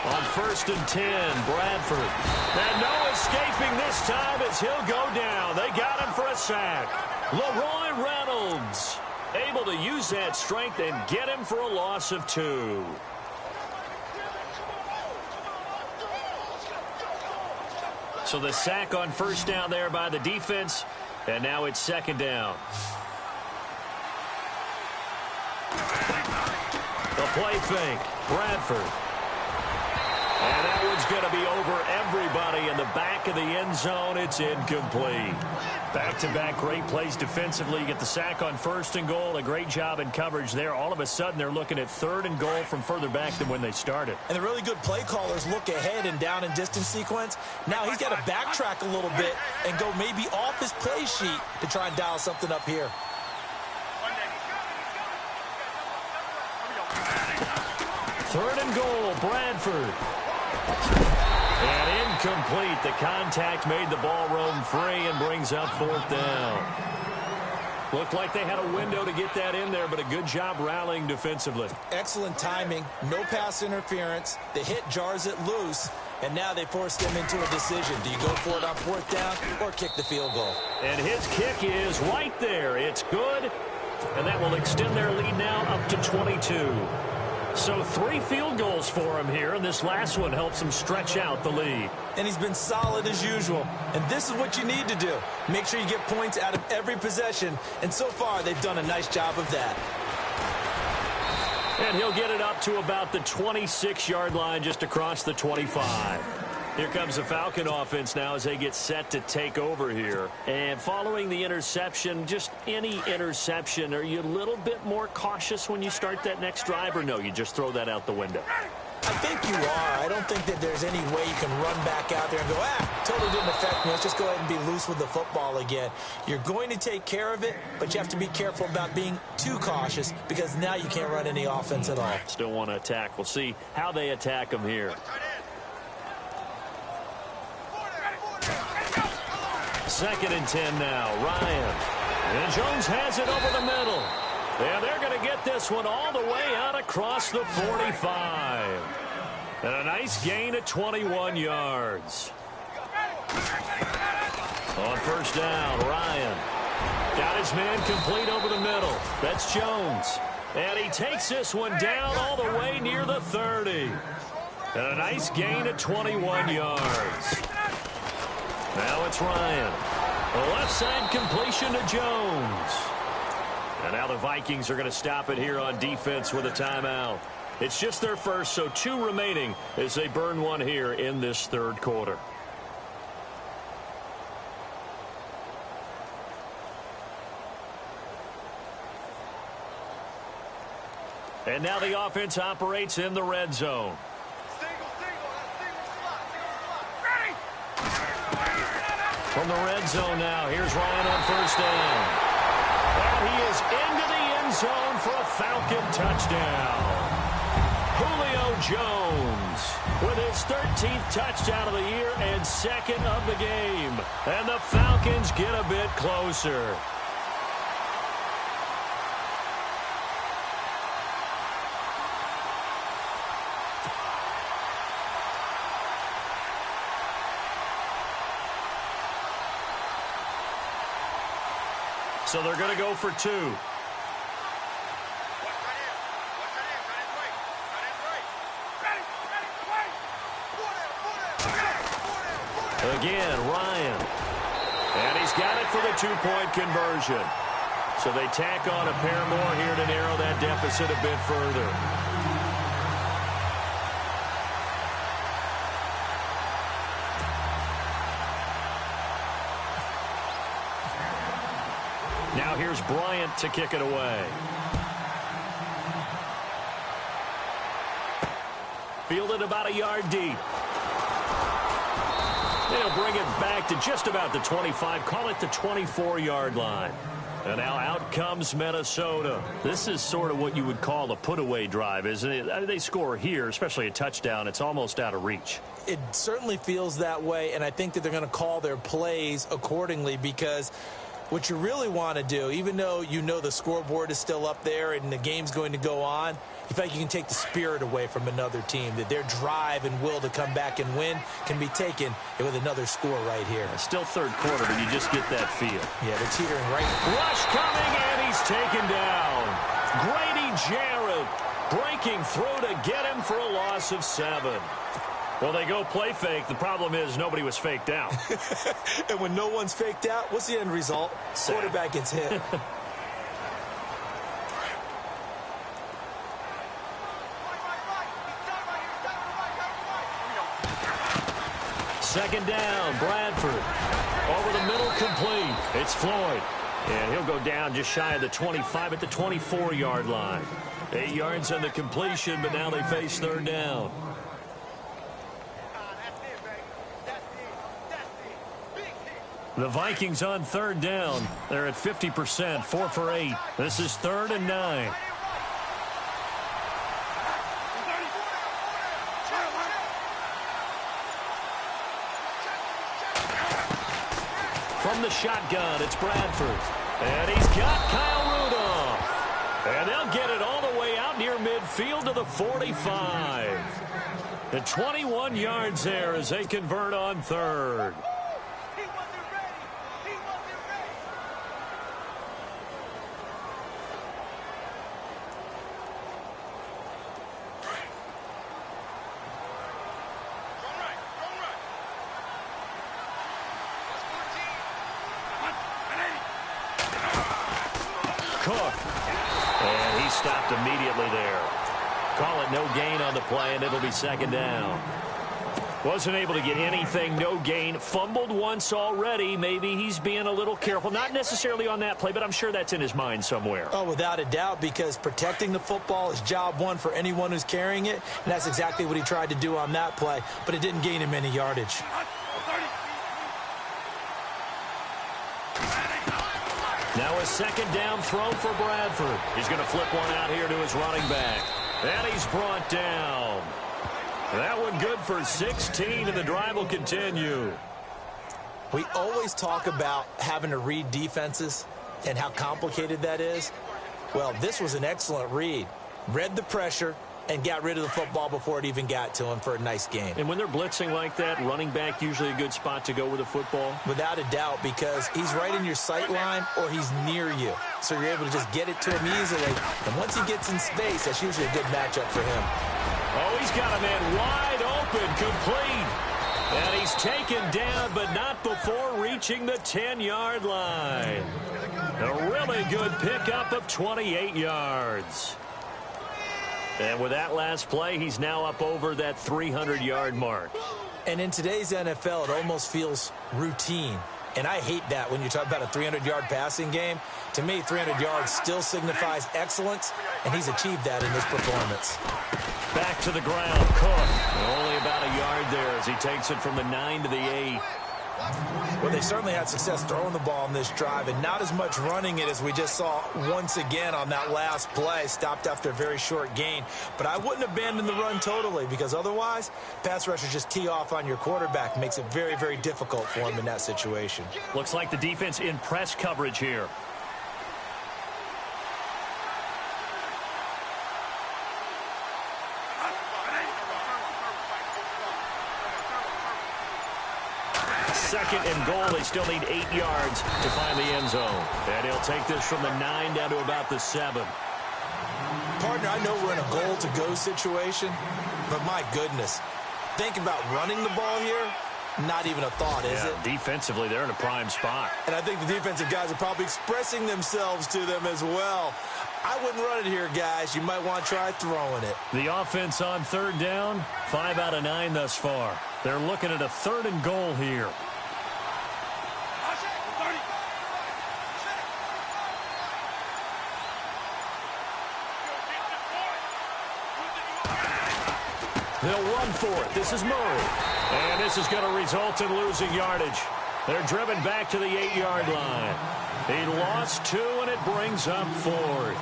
On 1st and 10, Bradford. And no escaping this time as he'll go down. They got him for a sack. Leroy Reynolds able to use that strength and get him for a loss of 2. So the sack on 1st down there by the defense, and now it's 2nd down. The play fake, Bradford. And that one's going to be over everybody in the back of the end zone. It's incomplete. Back-to-back great plays defensively. You get the sack on 1st and goal. A great job in coverage there. All of a sudden, they're looking at 3rd and goal from further back than when they started. And the really good play callers look ahead and down and distance sequence. Now he's got to backtrack a little bit and go maybe off his play sheet to try and dial something up here. 3rd and goal, Bradford. And incomplete. The contact made the ball roam free and brings up 4th down. Looked like they had a window to get that in there, but a good job rallying defensively. Excellent timing. No pass interference. The hit jars it loose, and now they forced him into a decision. Do you go for it on 4th down or kick the field goal? And his kick is right there. It's good, and that will extend their lead now up to 22. So 3 field goals for him here, and this last one helps him stretch out the lead. And he's been solid as usual. And this is what you need to do. Make sure you get points out of every possession. And so far, they've done a nice job of that. And he'll get it up to about the 26-yard line, just across the 25. Here comes the Falcon offense now as they get set to take over here. And following the interception, just any interception, are you a little bit more cautious when you start that next drive, or no, you just throw that out the window? I think you are. I don't think that there's any way you can run back out there and go, totally didn't affect me. Let's just go ahead and be loose with the football again. You're going to take care of it, but you have to be careful about being too cautious because now you can't run any offense at all. Still want to attack. We'll see how they attack them here. 2nd and 10 now. Ryan. And Jones has it over the middle. And they're going to get this one all the way out across the 45. And a nice gain of 21 yards. On 1st down, Ryan. Got his man complete over the middle. That's Jones. And he takes this one down all the way near the 30. And a nice gain of 21 yards. Now it's Ryan. The left side completion to Jones. And now the Vikings are going to stop it here on defense with a timeout. It's just their first, so 2 remaining as they burn one here in this 3rd quarter. And now the offense operates in the red zone. From the red zone now, here's Ryan on 1st down. And he is into the end zone for a Falcon touchdown. Julio Jones with his 13th touchdown of the year and second of the game. And the Falcons get a bit closer. So they're going to go for two. Again, Ryan. And he's got it for the two-point conversion. So they tack on a pair more here to narrow that deficit a bit further. Now here's Bryant to kick it away. Fielded about a yard deep. They'll bring it back to just about the 25. Call it the 24-yard line. And now out comes Minnesota. This is sort of what you would call a put-away drive, isn't it? I mean, they score here, especially a touchdown. It's almost out of reach. It certainly feels that way, and I think that they're going to call their plays accordingly because what you really want to do, even though you know the scoreboard is still up there and the game's going to go on, you feel like you can take the spirit away from another team, that their drive and will to come back and win can be taken with another score right here. Still third quarter, but you just get that feel. Yeah, they're teetering right. Rush coming, and he's taken down. Grady Jarrett breaking through to get him for a loss of 7. Well, they go play fake. The problem is nobody was faked out. And when no one's faked out, what's the end result? Quarterback gets hit. Second down, Bradford. Over the middle, complete. It's Floyd. And he'll go down just shy of the 25 at the 24-yard line. 8 yards on the completion, but now they face third down. The Vikings on third down. They're at 50%, 4 for 8. This is 3rd and 9. From the shotgun, it's Bradford. And he's got Kyle Rudolph. And they'll get it all the way out near midfield to the 45. The 21 yards there as they convert on third. And he stopped immediately there. Call it no gain on the play, and it'll be second down. Wasn't able to get anything, no gain. Fumbled once already. Maybe he's being a little careful. Not necessarily on that play, but I'm sure that's in his mind somewhere. Oh, without a doubt, because protecting the football is job one for anyone who's carrying it, and that's exactly what he tried to do on that play, but it didn't gain him any yardage. Now a second down throw for Bradford. He's going to flip one out here to his running back. And he's brought down. That one good for 16, and the drive will continue. We always talk about having to read defenses and how complicated that is. Well, this was an excellent read. Read the pressure and got rid of the football before it even got to him for a nice game. And when they're blitzing like that, running back usually a good spot to go with the football? Without a doubt, because he's right in your sight line or he's near you. So you're able to just get it to him easily. And once he gets in space, that's usually a good matchup for him. Oh, he's got a man wide open, complete. And he's taken down, but not before reaching the 10-yard line. A really good pickup of 28 yards. And with that last play, he's now up over that 300-yard mark. And in today's NFL, it almost feels routine. And I hate that when you talk about a 300-yard passing game. To me, 300 yards still signifies excellence, and he's achieved that in this performance. Back to the ground, Cook. Only about a yard there as he takes it from the 9 to the 8. Well, they certainly had success throwing the ball on this drive and not as much running it as we just saw once again on that last play. Stopped after a very short gain. But I wouldn't abandon the run totally because otherwise, pass rushers just tee off on your quarterback. Makes it very, very difficult for him in that situation. Looks like the defense in press coverage here. Second and goal. They still need 8 yards to find the end zone. And he'll take this from the 9 down to about the 7. Partner, I know we're in a goal-to-go situation, but my goodness. Think about running the ball here. Not even a thought, is it? Defensively, they're in a prime spot. And I think the defensive guys are probably expressing themselves to them as well. I wouldn't run it here, guys. You might want to try throwing it. The offense on 3rd down, 5 out of 9 thus far. They're looking at a 3rd and goal here. They'll run for it. This is Murray. And this is going to result in losing yardage. They're driven back to the 8-yard line. He lost 2, and it brings up 4th.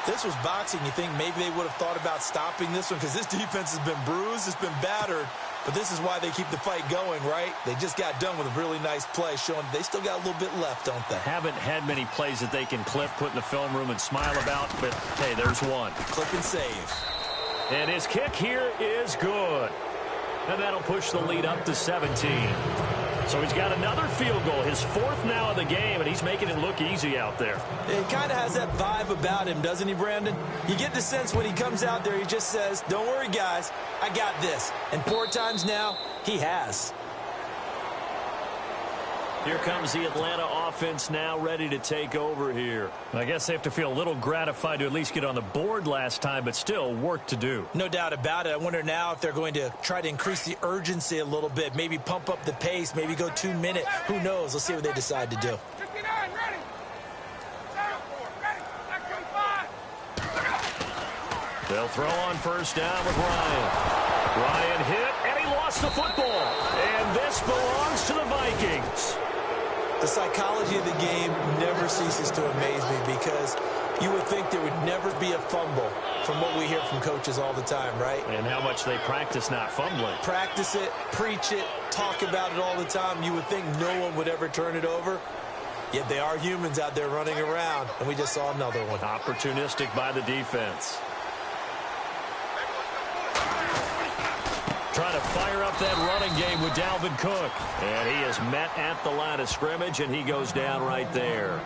This was boxing. You think maybe they would have thought about stopping this one because this defense has been bruised, it's been battered. But this is why they keep the fight going, right? They just got done with a really nice play, showing they still got a little bit left, don't they? Haven't had many plays that they can clip, put in the film room, and smile about, but, hey, there's one. Clip and save. And his kick here is good. And that'll push the lead up to 17. So he's got another field goal, his 4th now of the game, and he's making it look easy out there. It kind of has that vibe about him, doesn't he, Brandon? You get the sense when he comes out there, he just says, don't worry, guys, I got this. And 4 times now, he has. Here comes the Atlanta offense now ready to take over here. I guess they have to feel a little gratified to at least get on the board last time, but still work to do. No doubt about it. I wonder now if they're going to try to increase the urgency a little bit, maybe pump up the pace, maybe go 2-minute. Who knows? Let's see what they decide to do. They'll throw on 1st down with Ryan. Ryan hit, and he lost the football. And this belongs to the Vikings. The psychology of the game never ceases to amaze me because you would think there would never be a fumble from what we hear from coaches all the time, right? And how much they practice not fumbling. Practice it, preach it, talk about it all the time. You would think no one would ever turn it over. Yet they are humans out there running around, and we just saw another one. Opportunistic by the defense. Trying to fire up that running game with Dalvin Cook. And he is met at the line of scrimmage, and he goes down right there.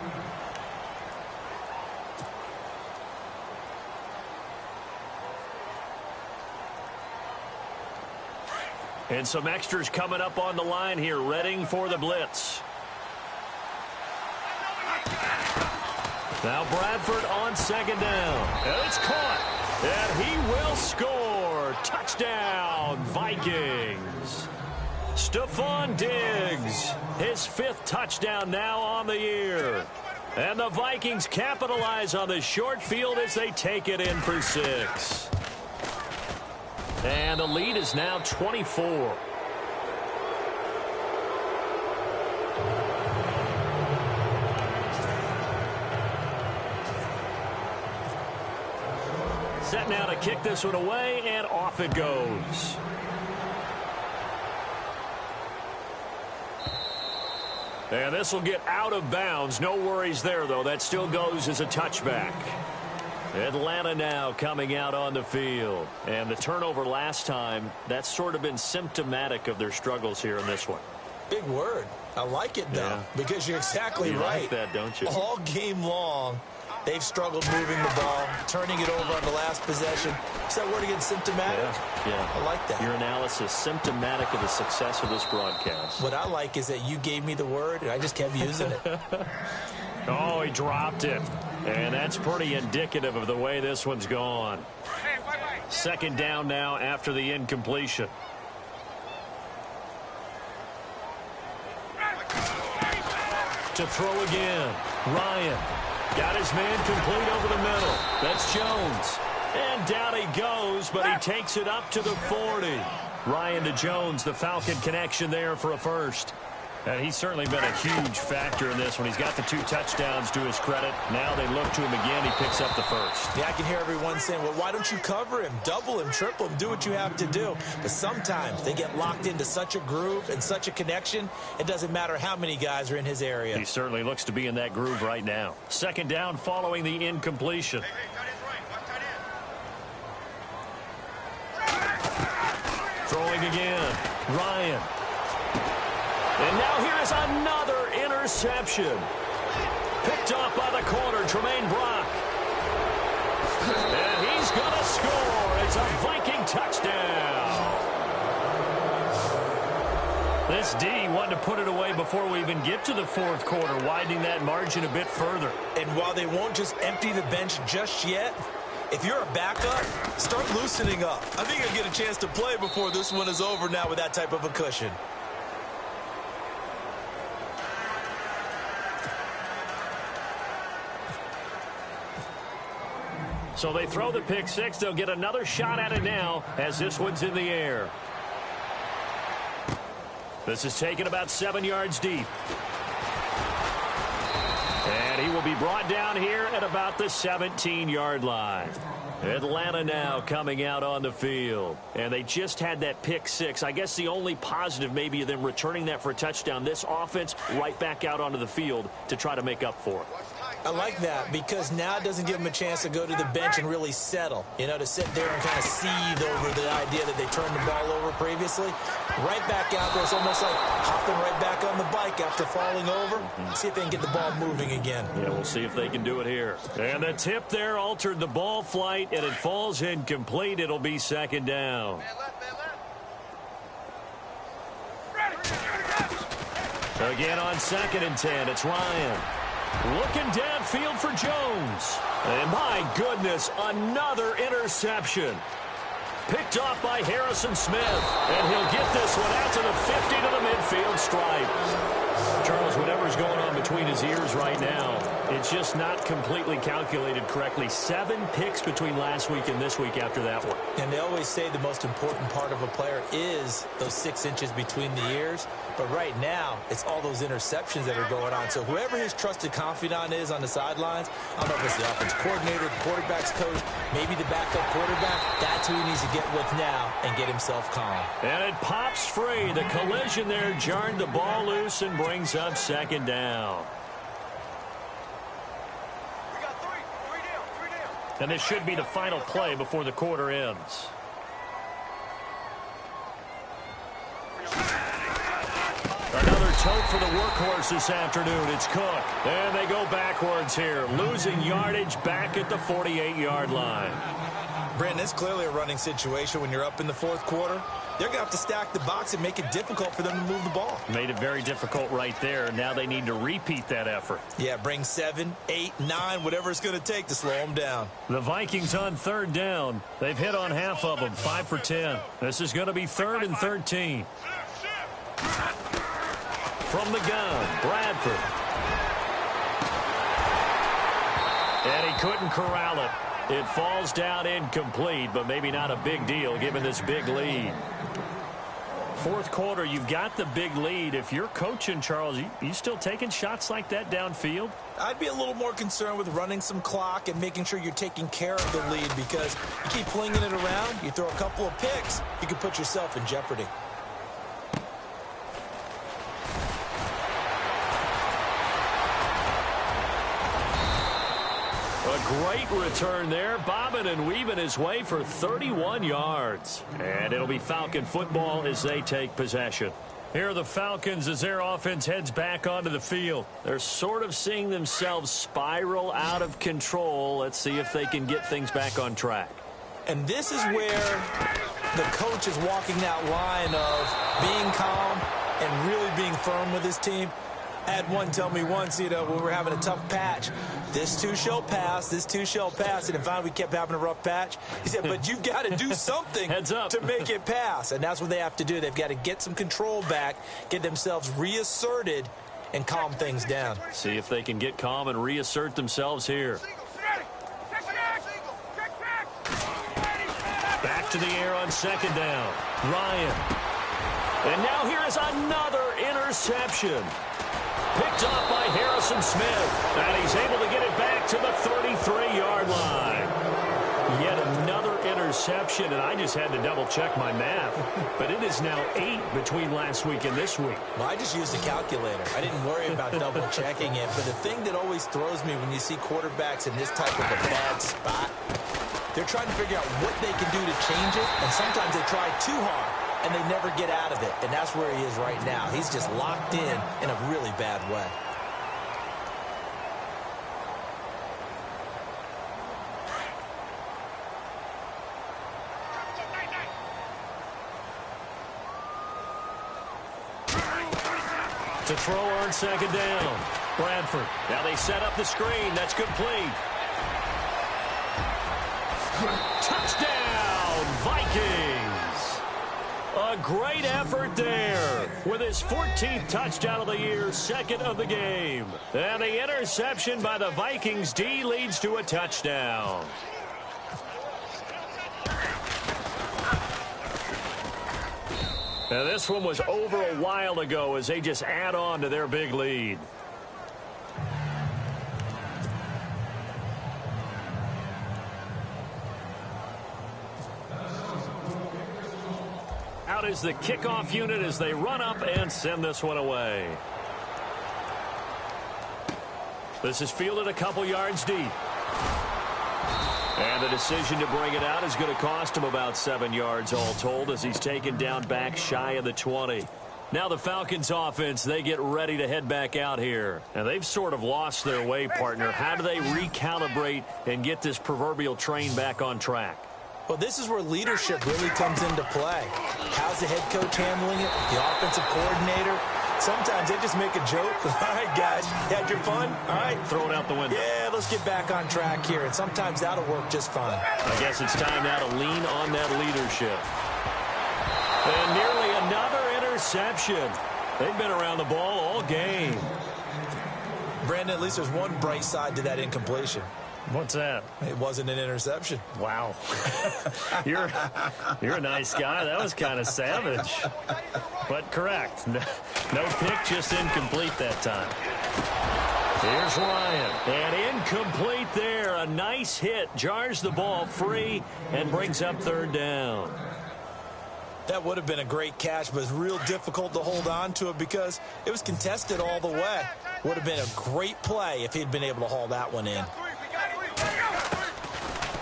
And some extras coming up on the line here, readying for the blitz. Now Bradford on 2nd down. And it's caught. And he will score. Touchdown, Vikings. Stephon Diggs, his 5th touchdown now on the year. And the Vikings capitalize on the short field as they take it in for 6. And the lead is now 24. Set now to kick this one away, and off it goes. And this will get out of bounds. No worries there, though. That still goes as a touchback. Atlanta now coming out on the field. And the turnover last time, that's sort of been symptomatic of their struggles here in this one. Big word. I like it, though, because you're exactly right. You like that, don't you? All game long, they've struggled moving the ball, turning it over on the last possession. Is that word again, symptomatic? Yeah. I like that. Your analysis, symptomatic of the success of this broadcast. What I like is that you gave me the word, and I just kept using it. Oh, he dropped it. And that's pretty indicative of the way this one's gone. 2nd down now after the incompletion. To throw again. Ryan got his man complete over the middle. That's Jones. And down he goes, but he takes it up to the 40. Ryan to Jones, the Falcon connection there for a first. And he's certainly been a huge factor in this one. He's got the 2 touchdowns to his credit. Now they look to him again. He picks up the first. Yeah, I can hear everyone saying, well, why don't you cover him, double him, triple him, do what you have to do. But sometimes they get locked into such a groove and such a connection, it doesn't matter how many guys are in his area. He certainly looks to be in that groove right now. Second down following the incompletion. Throwing again. Ryan. And now here's another interception. Picked off by the corner, Tremaine Brock. And he's going to score. It's a Viking touchdown. This D wanted to put it away before we even get to the fourth quarter, widening that margin a bit further. And while they won't just empty the bench just yet, if you're a backup, start loosening up. I think you'll get a chance to play before this one is over now with that type of a cushion. So they throw the pick six. They'll get another shot at it now as this one's in the air. This is taken about 7 yards deep. And he will be brought down here at about the 17-yard line. Atlanta now coming out on the field. And they just had that pick six. I guess the only positive maybe of them returning that for a touchdown. This offense right back out onto the field to try to make up for it. I like that because now it doesn't give them a chance to go to the bench and really settle. You know, to sit there and kind of seethe over the idea that they turned the ball over previously. Right back out there. It's almost like hopping right back on the bike after falling over. See if they can get the ball moving again. Yeah, we'll see if they can do it here. And the tip there altered the ball flight, and it falls incomplete. It'll be second down. Again on 2nd and 10, it's Ryan. Looking downfield for Jones. And my goodness, another interception. Picked off by Harrison Smith. And he'll get this one out to the 50 to the midfield stripe. Charles, whatever's going on between his ears right now, it's just not completely calculated correctly. 7 picks between last week and this week after that one. And they always say the most important part of a player is those 6 inches between the ears. But right now, it's all those interceptions that are going on. So whoever his trusted confidant is on the sidelines, I don't know if it's the offense coordinator, the quarterback's coach, maybe the backup quarterback, that's who he needs to get with now and get himself calm. And it pops free. The collision there jarred the ball loose and brings up second down. And this should be the final play before the quarter ends. Another tote for the workhorse this afternoon. It's Cook. And they go backwards here. Losing yardage back at the 48-yard line. Brandon, it's clearly a running situation when you're up in the fourth quarter. They're going to have to stack the box and make it difficult for them to move the ball. Made it very difficult right there. Now they need to repeat that effort. Yeah, bring 7, 8, 9, whatever it's going to take to slow them down. The Vikings on 3rd down. They've hit on half of them, 5 for 10. This is going to be 3rd and 13. From the gun, Bradford. And he couldn't corral it. It falls down incomplete, but maybe not a big deal given this big lead. Fourth quarter, you've got the big lead. If you're coaching, Charles, you still taking shots like that downfield? I'd be a little more concerned with running some clock and making sure you're taking care of the lead because you keep flinging it around, you throw a couple of picks, you can put yourself in jeopardy. A great return there, bobbing and weaving his way for 31 yards. And it'll be Falcon football as they take possession. Here are the Falcons as their offense heads back onto the field. They're sort of seeing themselves spiral out of control. Let's see if they can get things back on track. And this is where the coach is walking that line of being calm and really being firm with his team. I had one tell me once, when we were having a tough patch, this too shall pass, this too shall pass. And finally we kept having a rough patch. He said, but you've got to do something to make it pass. And that's what they have to do. They've got to get some control back, get themselves reasserted, and calm things down. See if they can get calm and reassert themselves here. to the air on second down. Ryan. And now here is another interception. Picked off by Harrison Smith. And he's able to get it back to the 33-yard line. Yet another interception, and I just had to double-check my math. But it is now 8 between last week and this week. Well, I just used a calculator. I didn't worry about double-checking it. But the thing that always throws me when you see quarterbacks in this type of a bad spot, they're trying to figure out what they can do to change it, and sometimes they try too hard, and they never get out of it. And that's where he is right now. He's just locked in a really bad way. To throw on second down. Bradford. Now they set up the screen. That's complete. Touchdown, Vikings. A great effort there with his 14th touchdown of the year, second of the game. And the interception by the Vikings D leads to a touchdown. Now this one was over a while ago as they just add on to their big lead. Out is the kickoff unit as they run up and send this one away. This is fielded a couple yards deep. And the decision to bring it out is going to cost him about 7 yards all told as he's taken down back shy of the 20. Now the Falcons offense, they get ready to head back out here. And they've sort of lost their way, partner. How do they recalibrate and get this proverbial train back on track? Well, this is where leadership really comes into play. How's the head coach handling it? The offensive coordinator? Sometimes they just make a joke. All right, guys, you had your fun? All right. Throw it out the window. Yeah, let's get back on track here. And sometimes that'll work just fine. I guess it's time now to lean on that leadership. And nearly another interception. They've been around the ball all game. Brandon, at least there's one bright side to that incompletion. What's that? It wasn't an interception. Wow. You're a nice guy. That was kind of savage. But correct. No pick, just incomplete that time. Here's Ryan. And incomplete there. A nice hit. Jars the ball free and brings up third down. That would have been a great catch, but it's real difficult to hold on to it because it was contested all the way. Would have been a great play if he'd been able to haul that one in.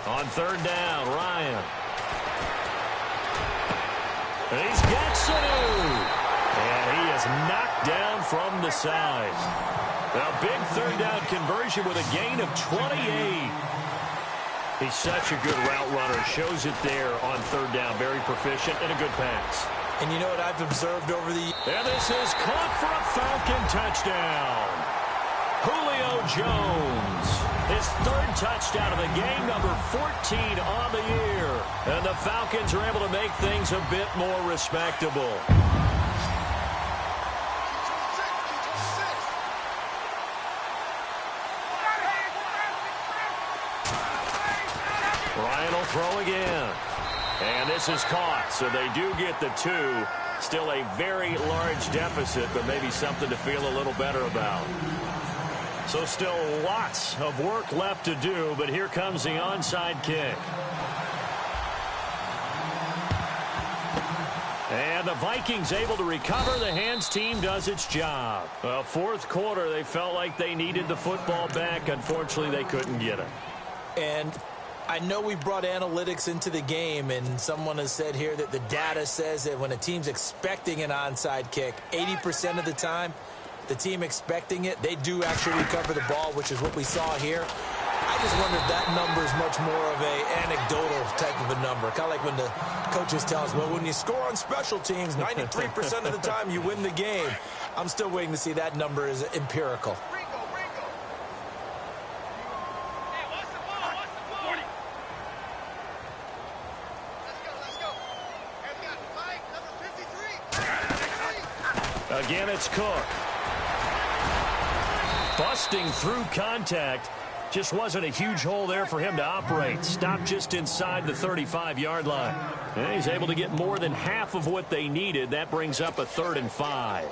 On third down, Ryan. And he's got Sanu. And he is knocked down from the side. A big third down conversion with a gain of 28. He's such a good route runner. Shows it there on third down. Very proficient and a good pass. And you know what I've observed over the... And this is caught for a Falcon touchdown. Julio Jones. His third touchdown of the game, number 14 on the year. And the Falcons are able to make things a bit more respectable. Ryan will throw again. And this is caught, so they do get the 2. Still a very large deficit, but maybe something to feel a little better about. So still lots of work left to do, but here comes the onside kick. And the Vikings able to recover. The hands team does its job. Well, fourth quarter, they felt like they needed the football back. Unfortunately, they couldn't get it. And I know we brought analytics into the game, and someone has said here that the data says that when a team's expecting an onside kick, 80% of the time, the team expecting it, they do actually recover the ball, which is what we saw here. I just wonder if that number is much more of a anecdotal type of a number. Kind of like when the coaches tell us, well, when you score on special teams, 93% of the time you win the game. I'm still waiting to see that number is empirical. Again, it's Cook. Busting through contact Just wasn't a huge hole there for him to operate. Stopped just inside the 35-yard line. And he's able to get more than half of what they needed. That brings up a 3rd and 5.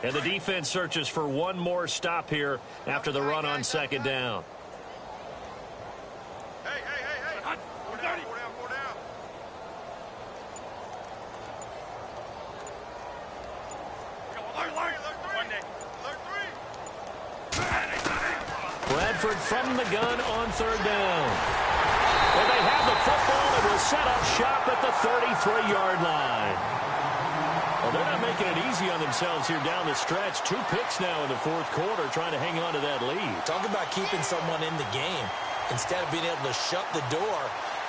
And the defense searches for one more stop here after the run on 2nd down. Bradford from the gun on 3rd down. And they have the football and will set up shop at the 33-yard line. Well, they're not making it easy on themselves here down the stretch. 2 picks now in the 4th quarter trying to hang on to that lead. Talk about keeping someone in the game. Instead of being able to shut the door,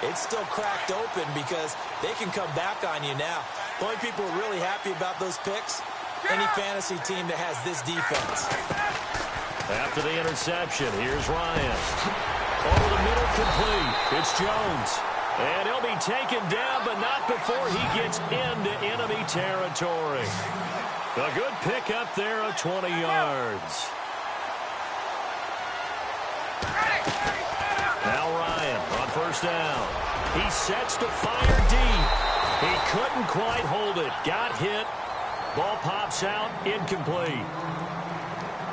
it's still cracked open because they can come back on you now. The only people who are really happy about those picks, any fantasy team that has this defense. After the interception, here's Ryan. Over the middle, complete. It's Jones. And he'll be taken down, but not before he gets into enemy territory. A good pickup there of 20 yards. Now Ryan on 1st down. He sets to fire deep. He couldn't quite hold it. Got hit. Ball pops out, incomplete.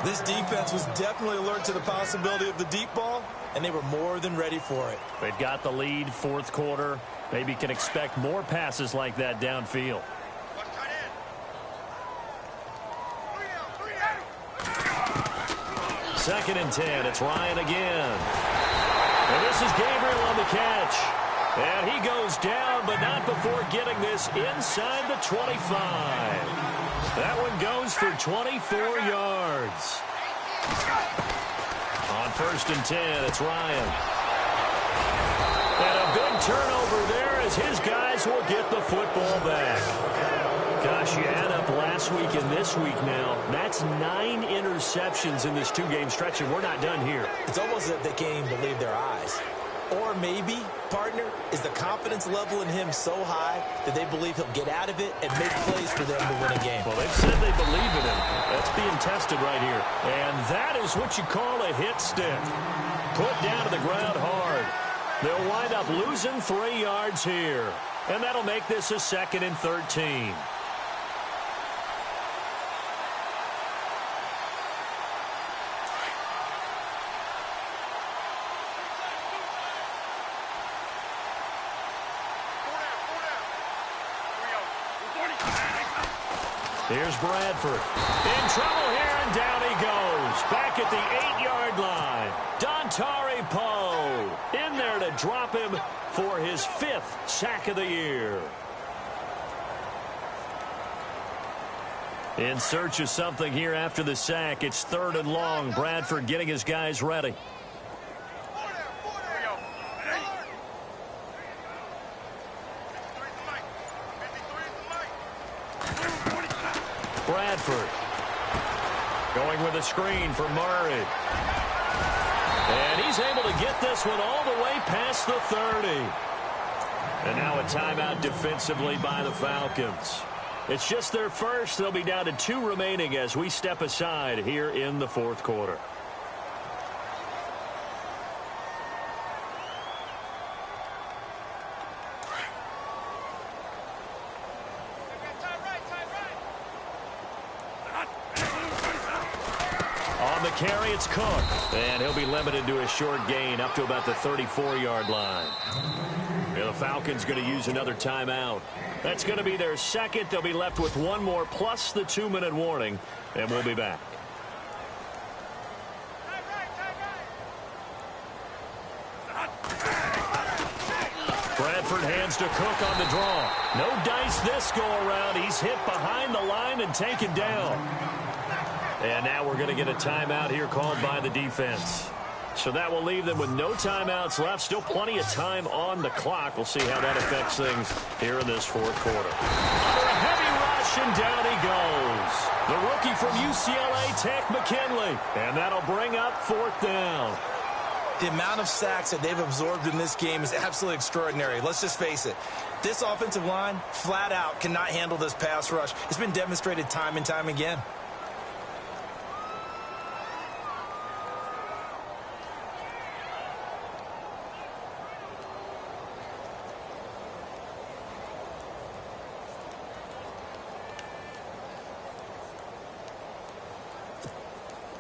This defense was definitely alert to the possibility of the deep ball, and they were more than ready for it. They've got the lead, 4th quarter. Maybe can expect more passes like that downfield. Second and 10. It's Ryan again. And this is Gabriel on the catch. And he goes down, but not before getting this inside the 25. That one goes for 24 yards. On 1st and 10, it's Ryan. And a big turnover there as his guys will get the football back. Gosh, you add up last week and this week now. That's 9 interceptions in this 2-game stretch, and we're not done here. It's almost as if they can't even believe their eyes. Or maybe, partner, is the confidence level in him so high that they believe he'll get out of it and make plays for them to win a game. Well, they've said they believe in him. That's being tested right here. And that is what you call a hit stick. Put down to the ground hard. They'll wind up losing 3 yards here. And that'll make this a 2nd and 13. Here's Bradford. In trouble here, and down he goes. Back at the 8-yard line. Dontari Poe in there to drop him for his 5th sack of the year. In search of something here after the sack. It's 3rd and long. Bradford getting his guys ready. Bradford going with a screen for Murray. And he's able to get this one all the way past the 30. And now a timeout defensively by the Falcons. It's just their first. They'll be down to 2 remaining as we step aside here in the 4th quarter. Carry, it's Cook, and he'll be limited to a short gain up to about the 34-yard line. And the Falcons going to use another timeout. That's going to be their 2nd. They'll be left with 1 more plus the 2-minute warning, and we'll be back. Bradford hands to Cook on the draw. No dice this go around. He's hit behind the line and taken down. And now we're going to get a timeout here called by the defense. So that will leave them with no timeouts left. Still plenty of time on the clock. We'll see how that affects things here in this 4th quarter. Under a heavy rush, and down he goes. The rookie from UCLA, Tank McKinley. And that'll bring up 4th down. The amount of sacks that they've absorbed in this game is absolutely extraordinary. Let's just face it. This offensive line, flat out, cannot handle this pass rush. It's been demonstrated time and time again.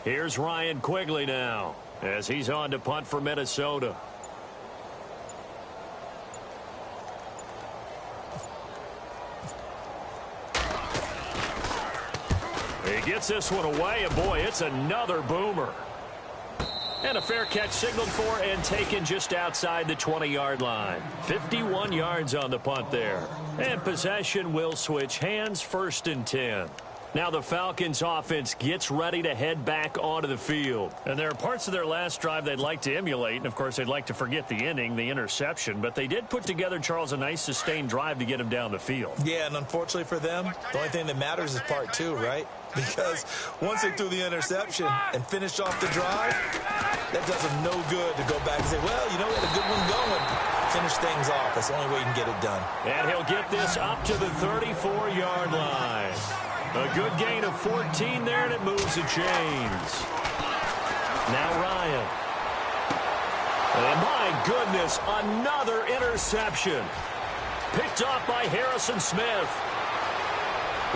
Here's Ryan Quigley now as he's on to punt for Minnesota. He gets this one away, and boy, it's another boomer. And a fair catch signaled for and taken just outside the 20-yard line. 51 yards on the punt there. And possession will switch hands, 1st and 10. Now the Falcons offense gets ready to head back onto the field. And there are parts of their last drive they'd like to emulate. And, of course, they'd like to forget the inning, the interception. But they did put together, Charles, a nice sustained drive to get him down the field. Yeah, and unfortunately for them, the only thing that matters is part 2, right? Because once they threw the interception and finished off the drive, that does them no good to go back and say, well, you know, we had a good one going. Finish things off. That's the only way you can get it done. And he'll get this up to the 34-yard line. A good gain of 14 there, and it moves the chains. Now Ryan. And my goodness, another interception. Picked off by Harrison Smith.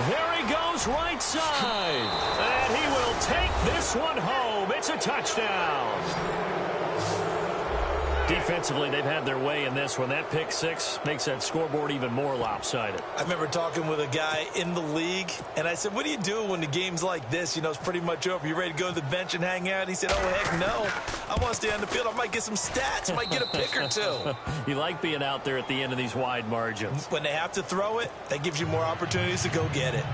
There he goes right side. And he will take this one home. It's a touchdown. Defensively, they've had their way in this one. That pick six makes that scoreboard even more lopsided. I remember talking with a guy in the league, and I said, what do you do when the game's like this? You know, it's pretty much over. You ready to go to the bench and hang out? He said, oh, heck no. I want to stay on the field. I might get some stats. I might get a pick or two. You like being out there at the end of these wide margins. When they have to throw it, that gives you more opportunities to go get it.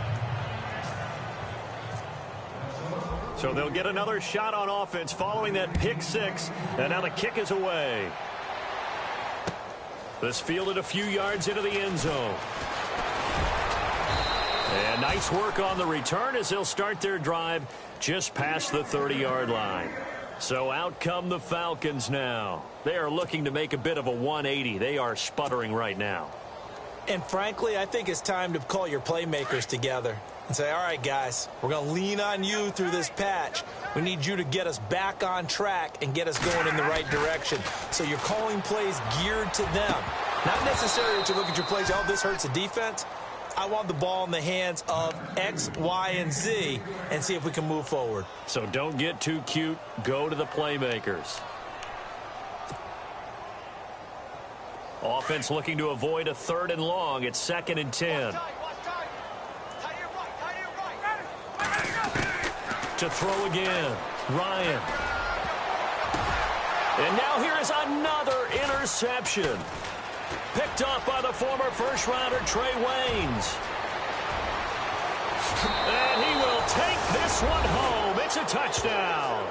So they'll get another shot on offense following that pick six. And now the kick is away. This fielded a few yards into the end zone. And nice work on the return as they'll start their drive just past the 30-yard line. So out come the Falcons now. They are looking to make a bit of a 180. They are sputtering right now. And frankly, I think it's time to call your playmakers together and say, all right, guys, we're going to lean on you through this patch. We need you to get us back on track and get us going in the right direction. So you're calling plays geared to them. Not necessarily to look at your plays, oh, this hurts the defense. I want the ball in the hands of X, Y, and Z and see if we can move forward. So don't get too cute. Go to the playmakers. Offense looking to avoid a 3rd and long. It's 2nd and 10. To throw again, Ryan. And now here is another interception. Picked off by the former first-rounder Trey Waynes. And he will take this one home. It's a touchdown.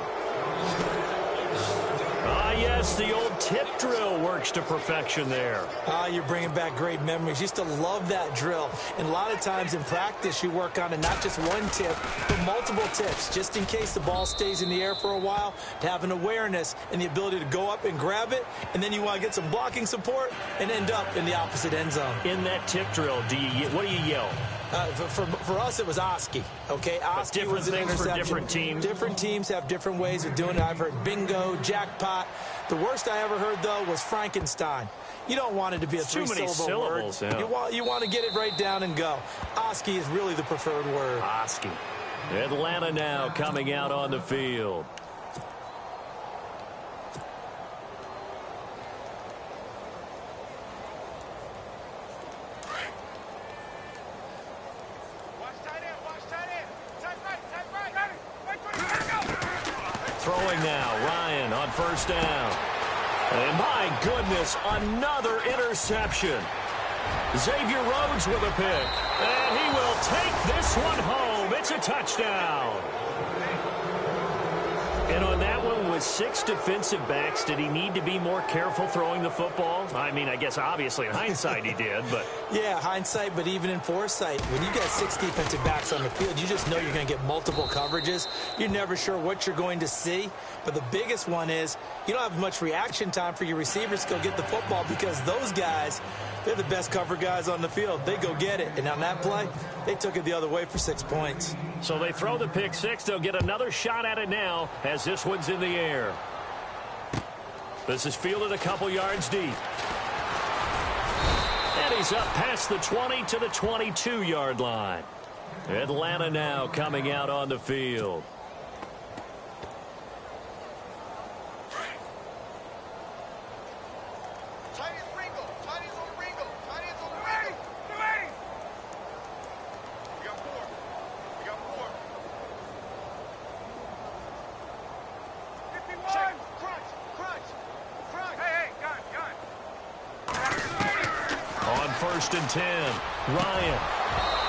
Yes, the old tip drill works to perfection there. You're bringing back great memories. Used to love that drill. And a lot of times in practice, you work on it, not just one tip, but multiple tips, just in case the ball stays in the air for a while, to have an awareness and the ability to go up and grab it, and then you want to get some blocking support and end up in the opposite end zone. In that tip drill, what do you yell? For us, it was Oski. Okay, Oski was an interception. For different teams. Different teams have different ways of doing it. I've heard bingo, jackpot. The worst I ever heard, though, was Frankenstein. You don't want it to be a three-syllable word. Yeah. You want to get it right down and go. Oski is really the preferred word. Oski. Atlanta now coming out on the field. Throwing now, Ryan on 1st down. And my goodness, another interception. Xavier Rhodes with a pick. And he will take this one home. It's a touchdown. And on that one, with 6 defensive backs, did he need to be more careful throwing the football? I mean, I guess obviously in hindsight he did, but... Yeah, hindsight, but even in foresight, when you got 6 defensive backs on the field, you just know you're going to get multiple coverages. You're never sure what you're going to see. But the biggest one is you don't have much reaction time for your receivers to go get the football because those guys, they're the best cover guys on the field. They go get it. And on that play, they took it the other way for 6 points. So they throw the pick 6. They'll get another shot at it now as this one's in the air. This is fielded a couple yards deep. And he's up past the 20 to the 22-yard line. Atlanta now coming out on the field. First and 10. Ryan.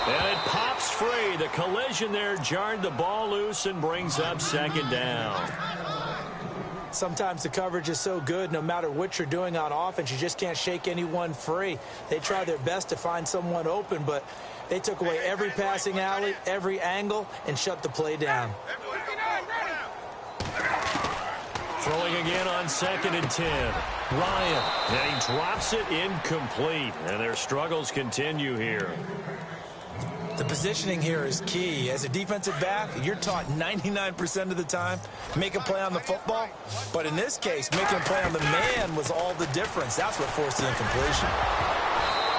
And it pops free. The collision there jarred the ball loose and brings up second down. Sometimes the coverage is so good, no matter what you're doing on offense, you just can't shake anyone free. They try their best to find someone open, but they took away every passing alley, every angle, and shut the play down. Throwing again on 2nd and 10. Ryan, and he drops it incomplete. And their struggles continue here. The positioning here is key. As a defensive back, you're taught 99% of the time, make a play on the football. But in this case, making a play on the man was all the difference. That's what forced the incompletion.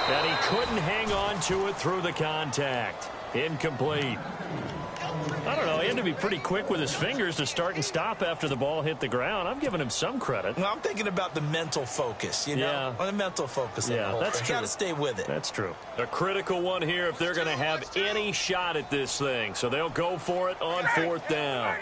And he couldn't hang on to it through the contact. Incomplete. I don't know. He had to be pretty quick with his fingers to start and stop after the ball hit the ground. I'm giving him some credit. Well, I'm thinking about the mental focus, you know? Yeah. The mental focus. Yeah, that's true. You got to stay with it. That's true. A critical one here if they're going to have any shot at this thing. So they'll go for it on 4th down.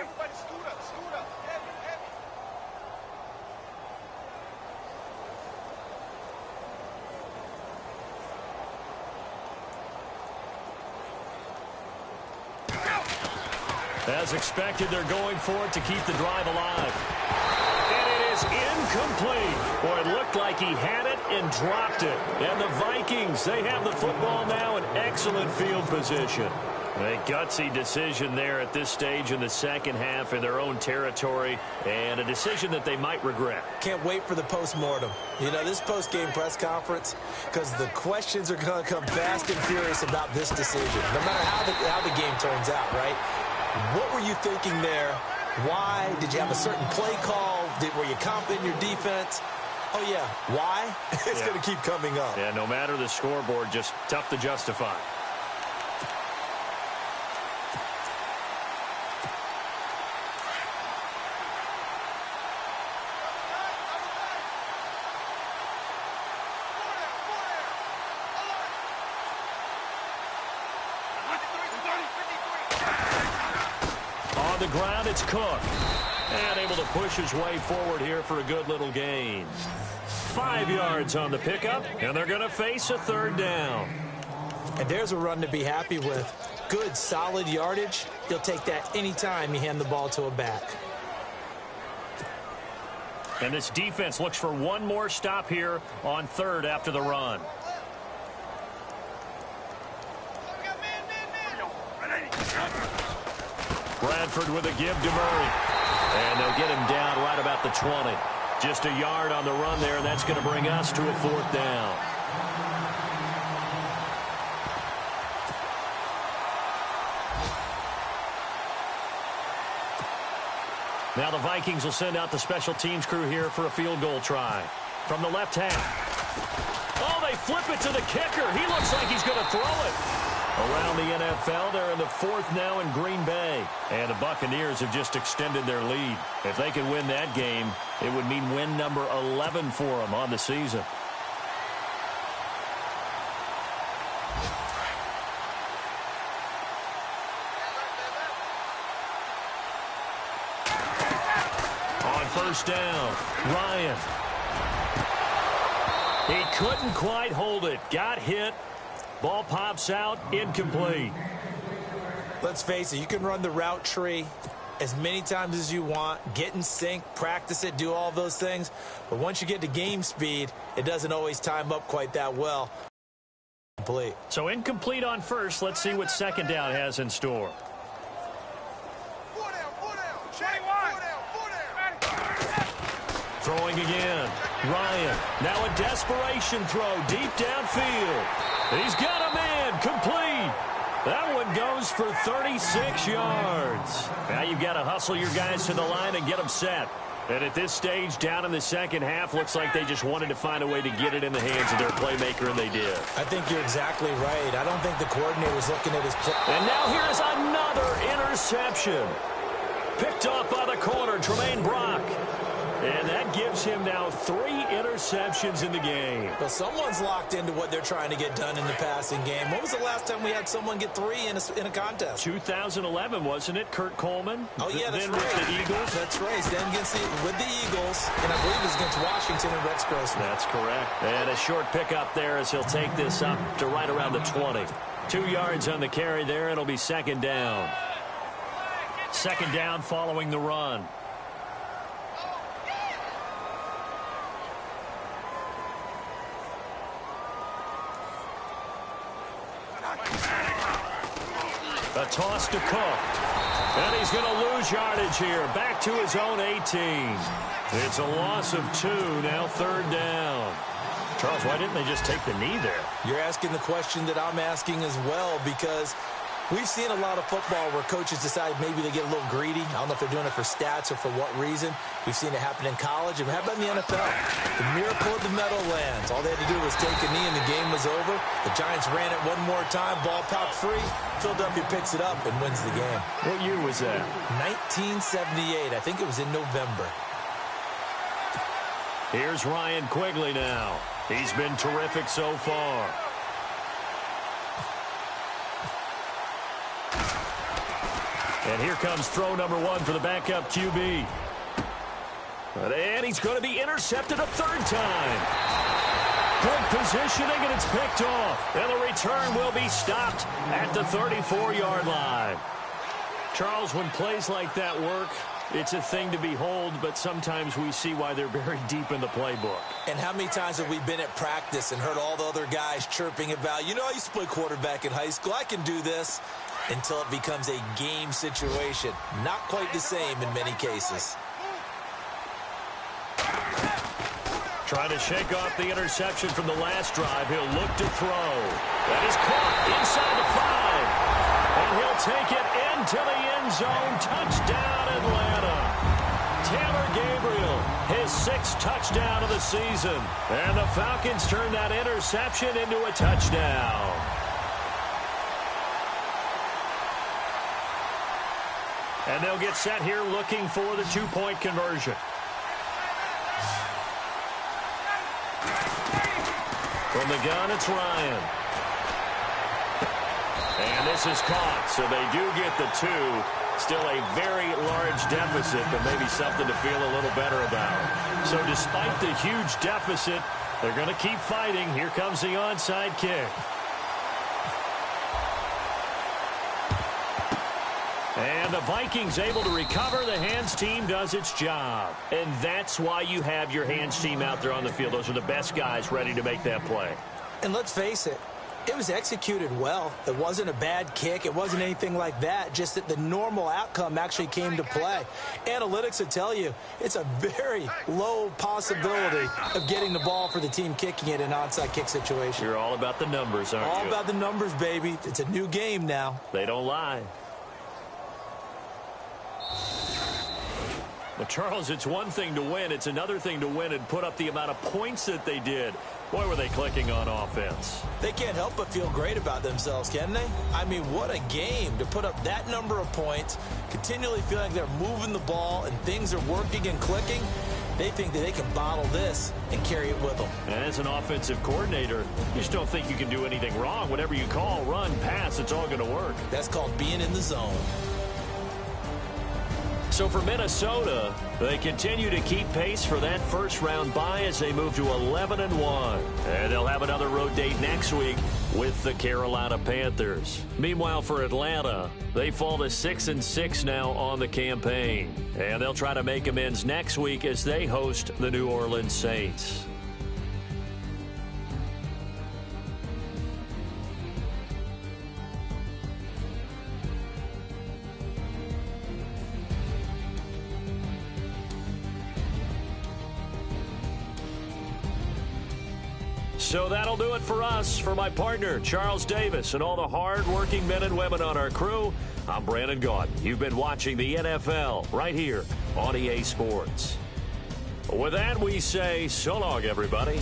As expected, they're going for it to keep the drive alive. And it is incomplete. Boy, it looked like he had it and dropped it. And the Vikings, they have the football now in excellent field position. A gutsy decision there at this stage in the second half in their own territory, and a decision that they might regret. Can't wait for the post-mortem. You know, this post-game press conference, because the questions are going to come fast and furious about this decision, no matter how the game turns out, right? What were you thinking there? Why? Did you have a certain play call? Were you confident in your defense? Oh, yeah. Why? It's going to keep coming up. Yeah, no matter the scoreboard, just tough to justify. The ground, it's Cook. And able to push his way forward here for a good little gain. 5 yards on the pickup, and they're going to face a 3rd down. And there's a run to be happy with. Good, solid yardage. You'll take that anytime you hand the ball to a back. And this defense looks for one more stop here on 3rd after the run. Bradford with a give to Murray. And they'll get him down right about the 20. Just a yard on the run there, and that's going to bring us to a 4th down. Now the Vikings will send out the special teams crew here for a field goal try. From the left half. Oh, they flip it to the kicker. He looks like he's going to throw it. Around the NFL, they're in the 4th now in Green Bay. And the Buccaneers have just extended their lead. If they can win that game, it would mean win number 11 for them on the season. On 1st down, Ryan. He couldn't quite hold it. Got hit. Ball pops out, incomplete. Let's face it, you can run the route tree. as many times as you want, get in sync, practice it, do all those things. But once you get to game speed, it doesn't always time up quite that well. Complete. So incomplete on first. Let's see what second down has in store. Throwing again. Ryan. Now a desperation throw deep downfield. He's got a man. Complete. That one goes for 36 yards. Now you've got to hustle your guys to the line and get them set. And at this stage, down in the second half, looks like they just wanted to find a way to get it in the hands of their playmaker, and they did. I think you're exactly right. I don't think the coordinator's looking at his play. And now here's another interception. Picked off by the corner, Tremaine Brock. And that gives him now 3 interceptions in the game. Well, someone's locked into what they're trying to get done in the passing game. When was the last time we had someone get 3 in a contest? 2011, wasn't it? Kurt Coleman? Oh, yeah, that's then right. with the Eagles. That's right. Then with the Eagles, and I believe it was against Washington and Rex Grossman. That's correct. And a short pickup there as he'll take this up to right around the 20. 2 yards on the carry there. It'll be second down. Second down following the run. A toss to Cook. And he's going to lose yardage here. Back to his own 18. It's a loss of 2. Now third down. Charles, why didn't they just take the knee there? You're asking the question that I'm asking as well, because we've seen a lot of football where coaches decide maybe they get a little greedy. I don't know if they're doing it for stats or for what reason. We've seen it happen in college. And how about in the NFL? The miracle of the Meadowlands. All they had to do was take a knee and the game was over. The Giants ran it one more time. Ball popped free. Philadelphia picks it up and wins the game. What year was that? 1978. I think it was in November. Here's Ryan Quigley now. He's been terrific so far. And here comes throw number 1 for the backup QB. And he's going to be intercepted a third time. Good positioning, and it's picked off. And the return will be stopped at the 34-yard line. Charles, when plays like that work, it's a thing to behold, but sometimes we see why they're buried deep in the playbook. And how many times have we been at practice and heard all the other guys chirping about, you know, I used to play quarterback in high school, I can do this, until it becomes a game situation. Not quite the same in many cases. Trying to shake off the interception from the last drive. He'll look to throw. That is caught inside the 5. And he'll take it into the end zone. Touchdown, Atlanta. Taylor Gabriel, his 6th touchdown of the season. And the Falcons turn that interception into a touchdown. And they'll get set here looking for the 2-point conversion. From the gun, it's Ryan. And this is caught, so they do get the 2. Still a very large deficit, but maybe something to feel a little better about. So despite the huge deficit, they're going to keep fighting. Here comes the onside kick. And the Vikings able to recover. The hands team does its job. And that's why you have your hands team out there on the field. Those are the best guys ready to make that play. And let's face it, it was executed well. It wasn't a bad kick. It wasn't anything like that. Just that the normal outcome actually came to play. Analytics would tell you it's a very low possibility of getting the ball for the team kicking it in an onside kick situation. You're all about the numbers, aren't you? All about the numbers, baby. It's a new game now. They don't lie. Well, Charles, it's one thing to win. It's another thing to win and put up the amount of points that they did. Boy, were they clicking on offense. They can't help but feel great about themselves, can they? I mean, what a game to put up that number of points, continually feeling like they're moving the ball and things are working and clicking. They think that they can bottle this and carry it with them. And as an offensive coordinator, you just don't think you can do anything wrong. Whatever you call, run, pass, it's all going to work. That's called being in the zone. So for Minnesota, they continue to keep pace for that first-round bye as they move to 11-1. And they'll have another road date next week with the Carolina Panthers. Meanwhile, for Atlanta, they fall to 6-6 now on the campaign. And they'll try to make amends next week as they host the New Orleans Saints. So that'll do it for us. For my partner, Charles Davis, and all the hard-working men and women on our crew, I'm Brandon Gaudin. You've been watching the NFL right here on EA Sports. With that, we say so long, everybody.